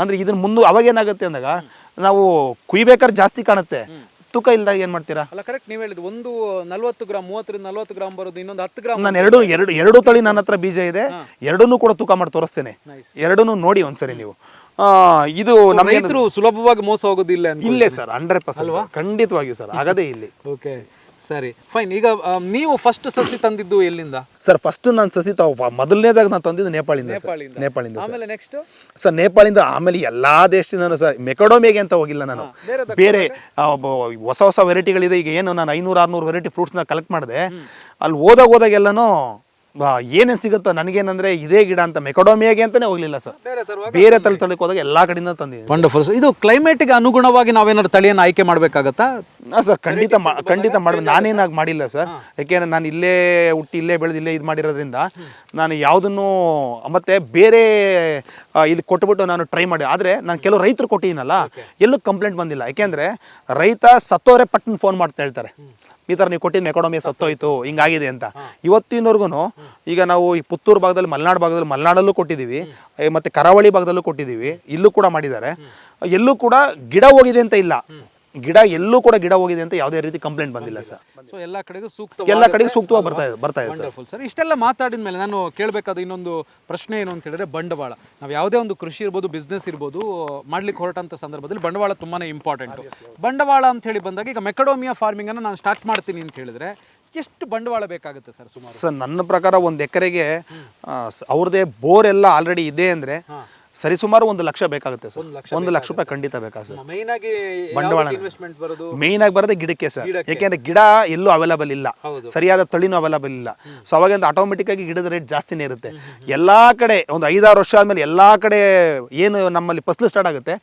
ಅಂದರೆ ಇದನ್ನ ಅವಾಗ ಏನಾಗುತ್ತೆ ಅಂದಾಗ ನಾವು ಕುಯ್ಬೇಕಾದ್ರೆ ಜಾಸ್ತಿ ಕಾಣುತ್ತೆ, ತೂಕ ಇಲ್ದಾಗ ಏನ್ ಮಾಡ್ತೀರಾ? ಅಲ್ಲ ಕರೆಕ್ಟ್, ನೀವು ಹೇಳಿದ್ದು ಒಂದು 40 ಗ್ರಾಮ್ 30ರಿಂದ 40 ಗ್ರಾಮ್ ಬರೋದು, ಇನ್ನೊಂದು 10 ಗ್ರಾಮ್. ನಾನು ಎರಡು ತಳಿ ನನ್ನ ಹತ್ರ ಬೀಜ ಇದೆ, ಎರಡನ್ನೂ ಕೂಡ ತೂಕ ಮಾಡಿ ತೋರಿಸ್ತೇನೆ, ಎರಡನ್ನೂ ನೋಡಿ ಒಂದ್ಸರಿ ನೀವು. ಇದು ನಮಗೆ ಸುಲಭವಾಗಿ ಮೋಸ ಹೋಗೋದಿಲ್ಲ ಇಲ್ಲೇ ಸರ್, 100% ಖಂಡಿತವಾಗಿಯೂ ಸರ್ ಆಗದೇ ಇಲ್ಲಿ. ಓಕೆ ಸರಿ ಫೈನ್. ಈಗ ನೀವು ಫಸ್ಟ್ ಸಸಿ ತಂದಿದ್ದು ಎಲ್ಲಿಂದ ಸರ್? ಫಸ್ಟ್ ನಾನು ಸಸಿ ಮೊದಲನೇದಾಗ ನಾನು ತಂದಿದ್ದು ನೇಪಾಳಿಂದ ಆಮೇಲೆ ನೆಕ್ಸ್ಟ್ ಸರ್ ನೇಪಾಳಿಂದ, ಆಮೇಲೆ ಎಲ್ಲಾ ದೇಶದಿಂದ ಸರ್. ಮೆಕಡೋಮಿಯಾಗೆ ಅಂತ ಹೋಗಿಲ್ಲ ನಾನು, ಬೇರೆ ಹೊಸ ವೆರೈಟಿಗಳಿದೆ. ಈಗ ಏನು ನಾನು 500-600 ವೆರೈಟಿ ಫ್ರೂಟ್ಸ್ನ ಕಲೆಕ್ಟ್ ಮಾಡಿದೆ. ಅಲ್ಲಿ ಹೋದಾಗೆಲ್ಲನೂ ಏನೇನು ಸಿಗುತ್ತೋ ನನಗೇನಂದ್ರೆ ಇದೇ ಗಿಡ ಅಂತ ಮೆಕಡೋಮಿಯಾಗೆ ಅಂತಾನೆ ಹೋಗ್ಲಿಲ್ಲ ಸರ್, ಬೇರೆ ತಳಿಗೆ ಹೋದಾಗ ಎಲ್ಲಾ ಕಡೆಯಿಂದ ತಂದಿದ್ದೀನಿ. ವಂಡರ್ಫುಲ್. ಇದು ಕ್ಲೈಮೇಟ್ಗೆ ಅನುಗುಣವಾಗಿ ನಾವೇನಾದ್ರು ತಳಿಯನ್ನು ಆಯ್ಕೆ ಮಾಡ್ಬೇಕಾಗತ್ತಾ? ಸರ್ ಖಂಡಿತ ಮಾಡ್ಬೇಕು. ನಾನೇನಾಗಿ ಮಾಡಿಲ್ಲ ಸರ್, ಯಾಕೆಂದ್ರೆ ನಾನು ಇಲ್ಲೇ ಹುಟ್ಟಿ ಇಲ್ಲೇ ಬೆಳೆದು ಇಲ್ಲೇ ಇದು ಮಾಡಿರೋದ್ರಿಂದ ನಾನು ಯಾವುದನ್ನು ಮತ್ತೆ ಬೇರೆ ಇಲ್ಲಿ ಕೊಟ್ಬಿಟ್ಟು ನಾನು ಟ್ರೈ ಮಾಡಿ. ಆದರೆ ನಾನು ಕೆಲವು ರೈತರು ಕೊಟ್ಟಿದ್ದೀನಲ್ಲ, ಎಲ್ಲೂ ಕಂಪ್ಲೇಂಟ್ ಬಂದಿಲ್ಲ. ಯಾಕೆಂದ್ರೆ ರೈತ ಸತ್ತೋರೆ ಪಟ್ಟಣ ಫೋನ್ ಮಾಡ್ತಾ ಹೇಳ್ತಾರೆ, ಈ ಥರ ನೀವು ಕೊಟ್ಟಿದ್ದು ಮೆಕಡೋಮಿಯಾ ಸತ್ತೋಯ್ತು ಹಿಂಗಾಗಿದೆ ಅಂತ. ಇವತ್ತಿನವರೆಗೂ ಈಗ ನಾವು ಈ ಪುತ್ತೂರು ಭಾಗದಲ್ಲಿ, ಮಲೆನಾಡಲ್ಲೂ ಕೊಟ್ಟಿದ್ದೀವಿ, ಮತ್ತೆ ಕರಾವಳಿ ಭಾಗದಲ್ಲೂ ಕೊಟ್ಟಿದ್ದೀವಿ, ಇಲ್ಲೂ ಕೂಡ ಮಾಡಿದ್ದಾರೆ. ಎಲ್ಲೂ ಕೂಡ ಗಿಡ ಹೋಗಿದೆ ಅಂತ ಇಲ್ಲ, ಎಲ್ಲೂ ಕೂಡ ಗಿಡ ಹೋಗಿದೆ ಅಂತ ಯಾವುದೇ ರೀತಿ ಕಂಪ್ಲೇಂಟ್ ಬಂದಿಲ್ಲ ಸರ್. ಸೊ ಎಲ್ಲ ಕಡೆಗೂ ಸೂಕ್ತವಾಗಿ ಬರ್ತಾ ಇದೆ ಸರ್. ಸರ್ ಇಷ್ಟೆಲ್ಲ ಮಾತಾಡಿದ ಮೇಲೆ ನಾನು ಕೇಳಬೇಕಾದ ಇನ್ನೊಂದು ಪ್ರಶ್ನೆ ಏನು ಅಂತ ಹೇಳಿದ್ರೆ, ಬಂಡವಾಳ. ನಾವು ಯಾವುದೇ ಒಂದು ಕೃಷಿ ಇರ್ಬೋದು, ಬಿಸ್ನೆಸ್ ಇರ್ಬೋದು, ಮಾಡ್ಲಿಕ್ಕೆ ಹೊರಟಂತ ಸಂದರ್ಭದಲ್ಲಿ ಬಂಡವಾಳ ತುಂಬಾನೇ ಇಂಪಾರ್ಟೆಂಟ್. ಬಂಡವಾಳ ಅಂತ ಹೇಳಿ ಬಂದಾಗ, ಈಗ ಮೆಕಡೋಮಿಯಾ ಫಾರ್ಮಿಂಗ್ ಅನ್ನು ನಾನು ಸ್ಟಾರ್ಟ್ ಮಾಡ್ತೀನಿ ಅಂತ ಹೇಳಿದ್ರೆ ಎಷ್ಟು ಬಂಡವಾಳ ಬೇಕಾಗುತ್ತೆ ಸರ್ ಸುಮಾರು? ಸರ್ ನನ್ನ ಪ್ರಕಾರ 1 ಎಕರೆಗೆ ಅವ್ರದೇ ಬೋರ್ ಎಲ್ಲ ಆಲ್ರೆಡಿ ಇದೆ ಅಂದ್ರೆ ಸರಿಸುಮಾರು 1 ಲಕ್ಷ ಬೇಕಾಗುತ್ತೆ ಸರ್. 1 ಲಕ್ಷ ರೂಪಾಯಿ ಖಂಡಿತ ಬೇಕಾ ಸರ್. ಬಂಡವಾಳ ಮೇನ್ ಆಗಿ ಬರೋದೇ ಗಿಡಕ್ಕೆ ಸರ್, ಯಾಕೆಂದ್ರೆ ಗಿಡ ಎಲ್ಲೂ ಅವೈಲಬಲ್ ಇಲ್ಲ, ಸರಿಯಾದ ತಳಿನೂ ಅವೈಲಬಲ್ ಇಲ್ಲ. ಸೊ ಅವಾಗ ಆಟೋಮೆಟಿಕ್ ಆಗಿ ಗಿಡದ ರೇಟ್ ಜಾಸ್ತಿನೇ ಇರುತ್ತೆ. ಎಲ್ಲಾ ಕಡೆ ಒಂದು 5-6 ವರ್ಷ ಆದ್ಮೇಲೆ ಎಲ್ಲಾ ಕಡೆ ಏನು ನಮ್ಮಲ್ಲಿ ಫಸಲು ಸ್ಟಾರ್ಟ್ ಆಗುತ್ತೆ,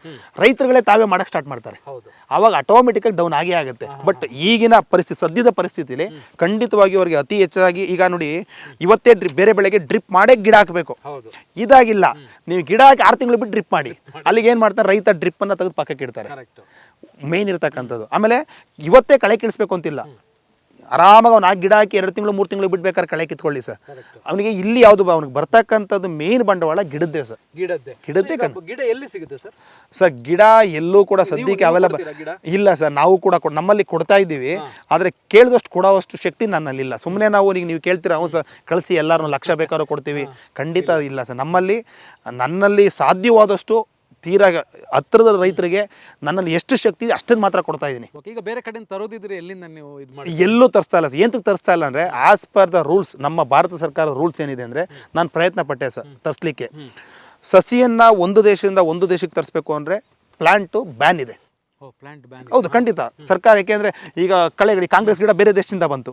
ರೈತರುಗಳೇ ತಾವೇ ಮಾಡಕ್ ಸ್ಟಾರ್ಟ್ ಮಾಡ್ತಾರೆ. ಅವಾಗ ಆಟೋಮೆಟಿಕ್ ಆಗಿ ಡೌನ್ ಆಗೇ ಆಗುತ್ತೆ. ಬಟ್ ಈಗಿನ ಪರಿಸ್ಥಿತಿ, ಸದ್ಯದ ಪರಿಸ್ಥಿತಿಲಿ ಖಂಡಿತವಾಗಿ ಅವರಿಗೆ ಅತಿ ಹೆಚ್ಚಾಗಿ, ಈಗ ನೋಡಿ ಇವತ್ತೇ ಬೇರೆ ಬೆಳೆಗೆ ಡ್ರಿಪ್ ಮಾಡೇ ಗಿಡ ಹಾಕಬೇಕು, ಇದಾಗಿಲ್ಲ. ನೀವು ಗಿಡ ಹಾಕಿ 6 ತಿಂಗಳು ಬಿಟ್ಟು ಡ್ರಿಪ್ ಮಾಡಿ, ಅಲ್ಲಿಗೆ ಏನ್ ಮಾಡ್ತಾರೆ ರೈತ ಡ್ರಿಪ್ ಅನ್ನ ತೆಗೆದು ಪಕ್ಕಕ್ಕೆ ಇಡ್ತಾರೆ. ಮೇನ್ ಇರ್ತಕ್ಕಂಥದ್ದು. ಆಮೇಲೆ ಇವತ್ತೇ ಕಳೆ ಕಿಳಿಸ್ಬೇಕು ಅಂತಿಲ್ಲ, ಆರಾಮಾಗಿ ಅವ್ನು 4 ಗಿಡ ಹಾಕಿ 2 ತಿಂಗಳು 3 ತಿಂಗಳು ಬಿಡ್ಬೇಕಾದ್ರೆ ಕಳೆ ಕಿತ್ಕೊಳ್ಳಿ ಸರ್. ಅವನಿಗೆ ಇಲ್ಲಿ ಯಾವ್ದು ಅವ್ನಿಗೆ ಬರ್ತಕ್ಕಂಥದ್ದು ಮೇನ್ ಬಂಡವಾಳ ಗಿಡದ್ದೇ ಸರ್. ಗಿಡದ್ದೇ ಗಿಡ ಎಲ್ಲಿ ಸಿಗುತ್ತೆ ಸರ್? ಸರ್ ಗಿಡ ಎಲ್ಲೂ ಕೂಡ ಸದ್ಯಕ್ಕೆ ಅವೈಲಬಲ್ ಇಲ್ಲ ಸರ್. ನಾವು ಕೂಡ ನಮ್ಮಲ್ಲಿ ಕೊಡ್ತಾ ಇದ್ದೀವಿ, ಆದ್ರೆ ಕೇಳಿದಷ್ಟು ಕೊಡೋವಷ್ಟು ಶಕ್ತಿ ನನ್ನಲ್ಲಿ ಇಲ್ಲ. ಸುಮ್ಮನೆ ನೀವು ಕೇಳ್ತೀರಾ, ಅವ್ನು ಸರ್ ಕಳಿಸಿ ಎಲ್ಲರೂ ಲಕ್ಷ ಬೇಕಾದ್ರೂ ಕೊಡ್ತೀವಿ, ಖಂಡಿತ ಇಲ್ಲ ಸರ್. ನನ್ನಲ್ಲಿ ಸಾಧ್ಯವಾದಷ್ಟು ತೀರಾ ಹತ್ತಿರದ ರೈತರಿಗೆ ನನ್ನಲ್ಲಿ ಎಷ್ಟು ಶಕ್ತಿ ಇದೆ ಅಷ್ಟನ್ನು ಮಾತ್ರ ಕೊಡ್ತಾ ಇದ್ದೀನಿ. ಈಗ ಬೇರೆ ಕಡೆ ತರೋದಿದ್ರೆ ಎಲ್ಲಿಂದ ನೀವು ಇದು ಮಾಡಿ? ಎಲ್ಲೂ ತರಿಸ್ತಾ ಇಲ್ಲ ಸರ್. ಏನಕ್ಕೆ ತರಿಸ್ತಾ ಇಲ್ಲ ಅಂದರೆ, ಆಸ್ ಪರ್ ದ ರೂಲ್ಸ್, ನಮ್ಮ ಭಾರತ ಸರ್ಕಾರದ ರೂಲ್ಸ್ ಏನಿದೆ ಅಂದರೆ, ನಾನು ಪ್ರಯತ್ನ ಪಟ್ಟೆ ಸರ್ ತರಿಸ್ಲಿಕ್ಕೆ. ಸಸಿಯನ್ನು ಒಂದು ದೇಶದಿಂದ ಒಂದು ದೇಶಕ್ಕೆ ತರಿಸ್ಬೇಕು ಅಂದರೆ ಪ್ಲಾಂಟು ಬ್ಯಾನ್ ಇದೆ. ಹೌದು ಖಂಡಿತ ಸರ್ಕಾರ. ಯಾಕೆಂದ್ರೆ ಈಗ ಕಳೆಗಳು ಕಾಂಗ್ರೆಸ್ ಗಿಡ ಬೇರೆ ದೇಶದಿಂದ ಬಂತು,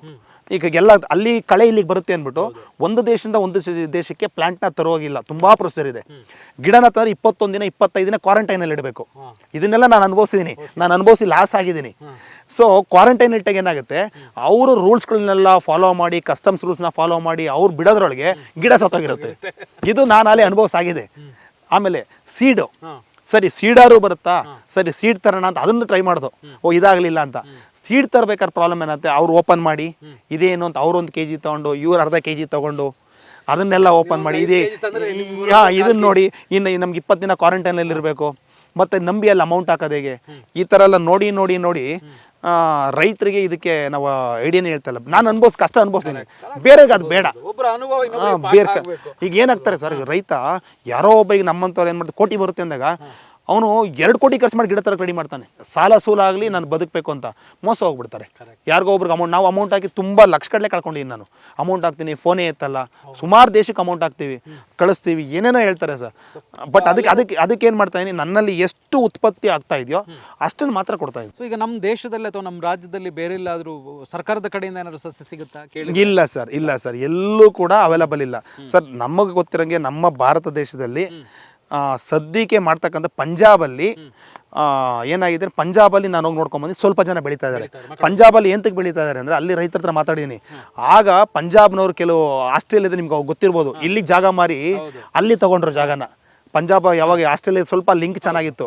ಈಗ ಎಲ್ಲ ಅಲ್ಲಿ ಕಳೆ ಇಲ್ಲಿಗೆ ಬರುತ್ತೆ ಅಂದ್ಬಿಟ್ಟು ಒಂದು ದೇಶದಿಂದ ಒಂದು ದೇಶಕ್ಕೆ ಪ್ಲಾಂಟ್ನ ತರೋಗಿಲ್ಲ. ತುಂಬಾ ಪ್ರೊಸೀಜರ್ ಇದೆ. ಗಿಡನ ತಂದ್ರೆ 21 ದಿನ 25 ದಿನ ಕ್ವಾರಂಟೈನಲ್ಲಿ ಇಡಬೇಕು. ಇದನ್ನೆಲ್ಲ ನಾನು ಅನುಭವಿಸಿದ್ದೀನಿ, ಅನುಭವಿಸಿ ಲಾಸ್ ಆಗಿದ್ದೀನಿ. ಸೊ ಕ್ವಾರಂಟೈನ್ ಇಟ್ಟಾಗ ಏನಾಗುತ್ತೆ, ಅವರು ರೂಲ್ಸ್ಗಳನ್ನೆಲ್ಲ ಫಾಲೋ ಮಾಡಿ, ಕಸ್ಟಮ್ಸ್ ರೂಲ್ಸ್ನ ಫಾಲೋ ಮಾಡಿ ಅವ್ರು ಬಿಡೋದ್ರೊಳಗೆ ಗಿಡ ಸತ್ತೋಗಿರುತ್ತೆ. ಇದು ನಾನು ಅಲ್ಲಿ ಅನುಭವಿಸಾಗಿದೆ. ಆಮೇಲೆ ಸೀಡು, ಸರಿ ಸೀಡಾರು ಬರುತ್ತಾ, ಸರಿ ಸೀಡ್ ತರೋಣ ಅಂತ ಅದನ್ನು ಟ್ರೈ ಮಾಡ್ದು, ಇದಾಗಲಿಲ್ಲ ಅಂತ. ಸೀಡ್ ತರಬೇಕಾದ್ರೆ ಪ್ರಾಬ್ಲಮ್ ಏನಂತೆ, ಅವ್ರು ಓಪನ್ ಮಾಡಿ ಇದೇನು ಅಂತ ಅವ್ರು 1 kg ತಗೊಂಡು, ಇವ್ರು ಅರ್ಧ kg ತಗೊಂಡು ಅದನ್ನೆಲ್ಲ ಓಪನ್ ಮಾಡಿ ಇದನ್ನ ನೋಡಿ, ಇನ್ನು ನಮ್ಗೆ 20 ದಿನ ಕ್ವಾರಂಟೈನಲ್ಲಿ ಇರಬೇಕು, ಮತ್ತೆ ನಂಬಿ ಅಲ್ಲಿ ಅಮೌಂಟ್ ಹಾಕೋದು ಹೇಗೆ, ಈ ಥರ ಎಲ್ಲ ನೋಡಿ ರೈತರಿಗೆ ಇದಕ್ಕೆ ನಾವು ಐಡಿಯಾನೇ ಹೇಳ್ತಲ್ಲ. ನಾನು ಕಷ್ಟ ಅನುಭವಿಸ್ತೀನಿ, ಬೇರೆಗೆ ಅದು ಬೇಡ. ಬೇರೆ ಈಗ ಏನಾಗ್ತಾರೆ ಸರ್, ರೈತ ಯಾರೋ ಒಬ್ಬ ಈಗ ನಮ್ಮಂಥವ್ರು ಏನು ಮಾಡ್ತಾರೆ, ಕೋಟಿ ಬರುತ್ತೆ ಅಂದಾಗ ಅವನು 2 ಕೋಟಿ ಖರ್ಚು ಮಾಡಿ ಗಿಡ ತರಕ್ಕೆ ರೆಡಿ ಮಾಡ್ತಾನೆ. ಸಾಲ ಸೂಲ ಆಗಲಿ ನಾನು ಬದುಕಬೇಕು ಅಂತ ಮೋಸ ಹೋಗ್ಬಿಡ್ತಾರೆ. ಯಾರಿಗೋ ಒಬ್ರಿಗೆ ಅಮೌಂಟ್ ಹಾಕಿ ತುಂಬ ಲಕ್ಷ ಕಡಲೆ ಕಳ್ಕೊಂಡಿದ್ದೀನಿ ನಾನು. ಅಮೌಂಟ್ ಹಾಕ್ತೀನಿ, ಫೋನೇ ಎತ್ತಲ್ಲ, ಸುಮಾರು ದೇಶಕ್ಕೆ ಅಮೌಂಟ್ ಹಾಕ್ತೀವಿ, ಕಳಿಸ್ತೀವಿ, ಏನೇನೋ ಹೇಳ್ತಾರೆ ಸರ್. ಬಟ್ ಅದಕ್ಕೆ ಏನು ಮಾಡ್ತಾ ಇದೀನಿ, ನನ್ನಲ್ಲಿ ಎಷ್ಟು ಉತ್ಪತ್ತಿ ಆಗ್ತಾ ಇದೆಯೋ ಅಷ್ಟನ್ನು ಮಾತ್ರ ಕೊಡ್ತಾ ಇದ್ದೀನಿ. ಸೊ ಈಗ ನಮ್ಮ ದೇಶದಲ್ಲಿ ಅಥವಾ ನಮ್ಮ ರಾಜ್ಯದಲ್ಲಿ ಬೇರೆ ಎಲ್ಲಾದರೂ ಸರ್ಕಾರದ ಕಡೆಯಿಂದ ಏನಾದರೂ ಸಸ್ಯ ಸಿಗುತ್ತಾ? ಇಲ್ಲ ಸರ್ ಎಲ್ಲೂ ಕೂಡ ಅವೈಲಬಲ್ ಇಲ್ಲ ಸರ್. ನಮಗೆ ಗೊತ್ತಿರೋಂಗೆ ನಮ್ಮ ಭಾರತ ದೇಶದಲ್ಲಿ ಸದ್ಯಕ್ಕೆ ಮಾಡ್ತಕ್ಕಂಥ ಪಂಜಾಬಲ್ಲಿ ಏನಾಗಿದೆ, ಪಂಜಾಬಲ್ಲಿ ನಾನು ಹೋಗಿ ನೋಡ್ಕೊಂಬಂದು ಸ್ವಲ್ಪ ಜನ ಬೆಳೀತಾ ಇದ್ದಾರೆ. ಪಂಜಾಬಲ್ಲಿ ಎಂತಕ್ಕೆ ಬೆಳೀತಾ ಇದ್ದಾರೆ ಅಂದರೆ ಅಲ್ಲಿ ರೈತರ ಹತ್ರ ಮಾತಾಡಿದ್ದೀನಿ. ಆಗ ಪಂಜಾಬ್ನವರು ಕೆಲವು ಆಸ್ಟ್ರೇಲಿಯಾದ ನಿಮ್ಗೆ ಗೊತ್ತಿರ್ಬೋದು, ಇಲ್ಲಿ ಜಾಗ ಮಾರಿ ಅಲ್ಲಿ ತಗೊಂಡ್ರು ಜಾಗನ. ಪಂಜಾಬ್ ಯಾವಾಗ ಆಸ್ಟ್ರೇಲಿಯಾ ಸ್ವಲ್ಪ ಲಿಂಕ್ ಚೆನ್ನಾಗಿತ್ತು,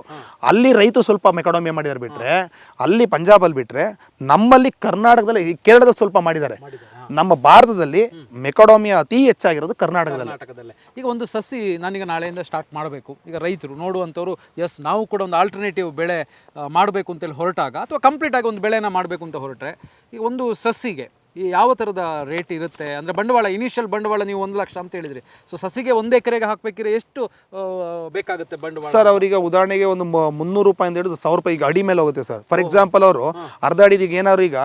ಅಲ್ಲಿ ರೈತರು ಸ್ವಲ್ಪ ಮೆಕಾಡಮಿಯಾ ಮಾಡಿದಾರೆ ಬಿಟ್ರೆ, ಅಲ್ಲಿ ಪಂಜಾಬಲ್ಲಿ ಬಿಟ್ರೆ ನಮ್ಮಲ್ಲಿ ಕರ್ನಾಟಕದಲ್ಲಿ ಕೇರಳದಲ್ಲಿ ಸ್ವಲ್ಪ ಮಾಡಿದ್ದಾರೆ. ನಮ್ಮ ಭಾರತದಲ್ಲಿ ಮೆಕಾಡಮಿಯಾ ಅತಿ ಹೆಚ್ಚಾಗಿರೋದು ಕರ್ನಾಟಕದಲ್ಲಿ. ಈಗ ಒಂದು ಸಸಿ ನಾನೀಗ ನಾಳೆಯಿಂದ ಸ್ಟಾರ್ಟ್ ಮಾಡಬೇಕು, ಈಗ ರೈತರು ನೋಡುವಂಥವ್ರು ಎಸ್ ನಾವು ಕೂಡ ಒಂದು ಆಲ್ಟರ್ನೇಟಿವ್ ಬೆಳೆ ಮಾಡಬೇಕು ಅಂತೇಳಿ ಹೊರಟಾಗ, ಅಥವಾ ಕಂಪ್ಲೀಟ್ ಆಗಿ ಒಂದು ಬೆಳೆನ ಮಾಡಬೇಕು ಅಂತ ಹೊರಟ್ರೆ, ಈಗ ಒಂದು ಸಸಿಗೆ ಈ ಯಾವ ಥರದ ರೇಟ್ ಇರುತ್ತೆ ಅಂದರೆ ಬಂಡವಾಳ, ಇನಿಷಿಯಲ್ ಬಂಡವಾಳ ನೀವು 1 ಲಕ್ಷ ಅಂತ ಹೇಳಿದ್ರಿ. ಸೊ ಸಸಿಗೆ 1 ಎಕರೆಗೆ ಹಾಕ್ಬೇಕಿದ್ರೆ ಎಷ್ಟು ಬೇಕಾಗುತ್ತೆ ಬಂಡವಾಳ? ಸರ್ ಅವ್ರಿಗೆ ಉದಾಹರಣೆಗೆ ಒಂದು 300 ರೂಪಾಯಿಂದ ಹಿಡಿದು 1000 ರೂಪಾಯಿ ಈಗ ಅಡಿ ಮೇಲೆ ಹೋಗುತ್ತೆ ಸರ್. ಫಾರ್ ಎಕ್ಸಾಂಪಲ್ ಅವರು ಅರ್ಧ ಅಡಿಗೆ ಏನಾದ್ರು ಈಗ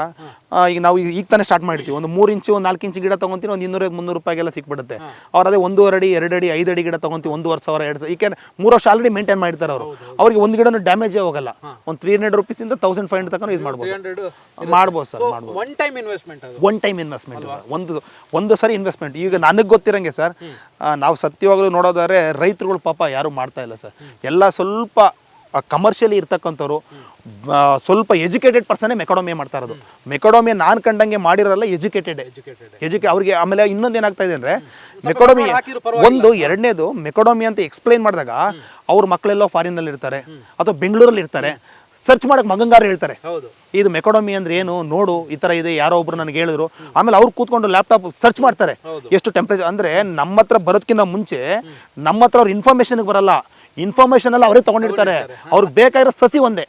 ನಾವು ಈಗ ತಾನೇ ಸ್ಟಾರ್ಟ್ ಮಾಡ್ತೀವಿ, ಒಂದು 3 ಇಂಚು 4 ಇಂಚು ಗಿಡ ತಗೊಂತೀವಿ, ಒಂದು 200-300 ರೂಪಾಯಿಗೆಲ್ಲ ಸಿಕ್ಬಿಡುತ್ತೆ. ಅವ್ರು ಅದೇ 1.5 ಅಡಿ 2 ಅಡಿ 5 ಅಡಿ ಗಿಡ ತಗೊಂತೀವಿ, 1,500 2,000. ಈಗ 3 ವರ್ಷ ಆಲ್ರೆಡಿ ಮೇಂಟೈನ್ ಮಾಡಿರ್ತಾರೆ ಅವರು. ಅವ್ರಿಗೆ ಒಂದು ಗಿಡನೂ ಡ್ಯಾಮೇಜೇ ಹೋಗಲ್ಲ. ಒಂದು 300 ರೂಪೀಸಿಂದ 1500 ತಗೊಂಡು ಇದು ಮಾಡ್ಬೋದು ಸರ್. ಒನ್ ಟೈಮ್ ಇನ್ವೆಸ್ಟ್ಮೆಂಟ್ ಒಂದು ಸರಿ ಇನ್ವೆಸ್ಟ್ಮೆಂಟ್. ಈಗ ನನಗೆ ಗೊತ್ತಿರಂಗೆ ಸರ್, ನಾವು ಸತ್ಯವಾಗಲೂ ನೋಡೋದಾದ್ರೆ ರೈತರುಗಳು ಪಾಪ ಯಾರು ಮಾಡ್ತಾ ಇಲ್ಲ ಸರ್. ಎಲ್ಲ ಸ್ವಲ್ಪ ಕಮರ್ಷಿಯಲಿ ಇರ್ತಕ್ಕಂಥವ್ರು, ಸ್ವಲ್ಪ ಎಜುಕೇಟೆಡ್ ಪರ್ಸನ್ನೇ ಮೆಕಾಡಮಿಯಾ ಮಾಡ್ತಾ ಇರೋದು. ಮೆಕಾಡಮಿಯಾ ನಾನು ಕಂಡಂಗೆ ಮಾಡಿರಲ್ಲ, ಅವ್ರಿಗೆ. ಆಮೇಲೆ ಇನ್ನೊಂದು ಏನಾಗ್ತಾ ಇದೆ ಅಂದರೆ, ಮೆಕಾಡಮಿ ಒಂದು, ಎರಡನೇದು ಮೆಕಾಡಮಿ ಅಂತ ಎಕ್ಸ್ಪ್ಲೈನ್ ಮಾಡಿದಾಗ ಅವ್ರ ಮಕ್ಕಳೆಲ್ಲೋ ಫಾರಿನ್ನಲ್ಲಿ ಇರ್ತಾರೆ ಅಥವಾ ಬೆಂಗಳೂರಲ್ಲಿ ಇರ್ತಾರೆ, ಸರ್ಚ್ ಮಾಡಕ್ಕೆ ಮಗಂಗಾರ ಹೇಳ್ತಾರೆ ಇದು ಮೆಕಾಡಮಿ ಅಂದ್ರೆ ಏನು ನೋಡು, ಈ ತರ ಇದೆ, ಯಾರೋ ಒಬ್ರು ನನಗೆ ಹೇಳಿದ್ರು. ಆಮೇಲೆ ಅವ್ರು ಕೂತ್ಕೊಂಡು ಲ್ಯಾಪ್ಟಾಪ್ ಸರ್ಚ್ ಮಾಡ್ತಾರೆ, ಎಷ್ಟು ಟೆಂಪರೇಚರ್ ಅಂದ್ರೆ ನಮ್ಮ ಹತ್ರ ಬರೋದಕ್ಕಿಂತ ಮುಂಚೆ ನಮ್ಮ ಹತ್ರ ಅವ್ರ ಇನ್ಫಾರ್ಮೇಶನ್ಗೆ ಬರಲ್ಲ, ಇನ್ಫಾರ್ಮೇಶನ್ ಎಲ್ಲ ಅವರೇ ತಗೊಂಡಿರ್ತಾರೆ. ಅವ್ರಿಗೆ ಬೇಕಾಗಿರೋ ಸಸಿ ಒಂದೇ,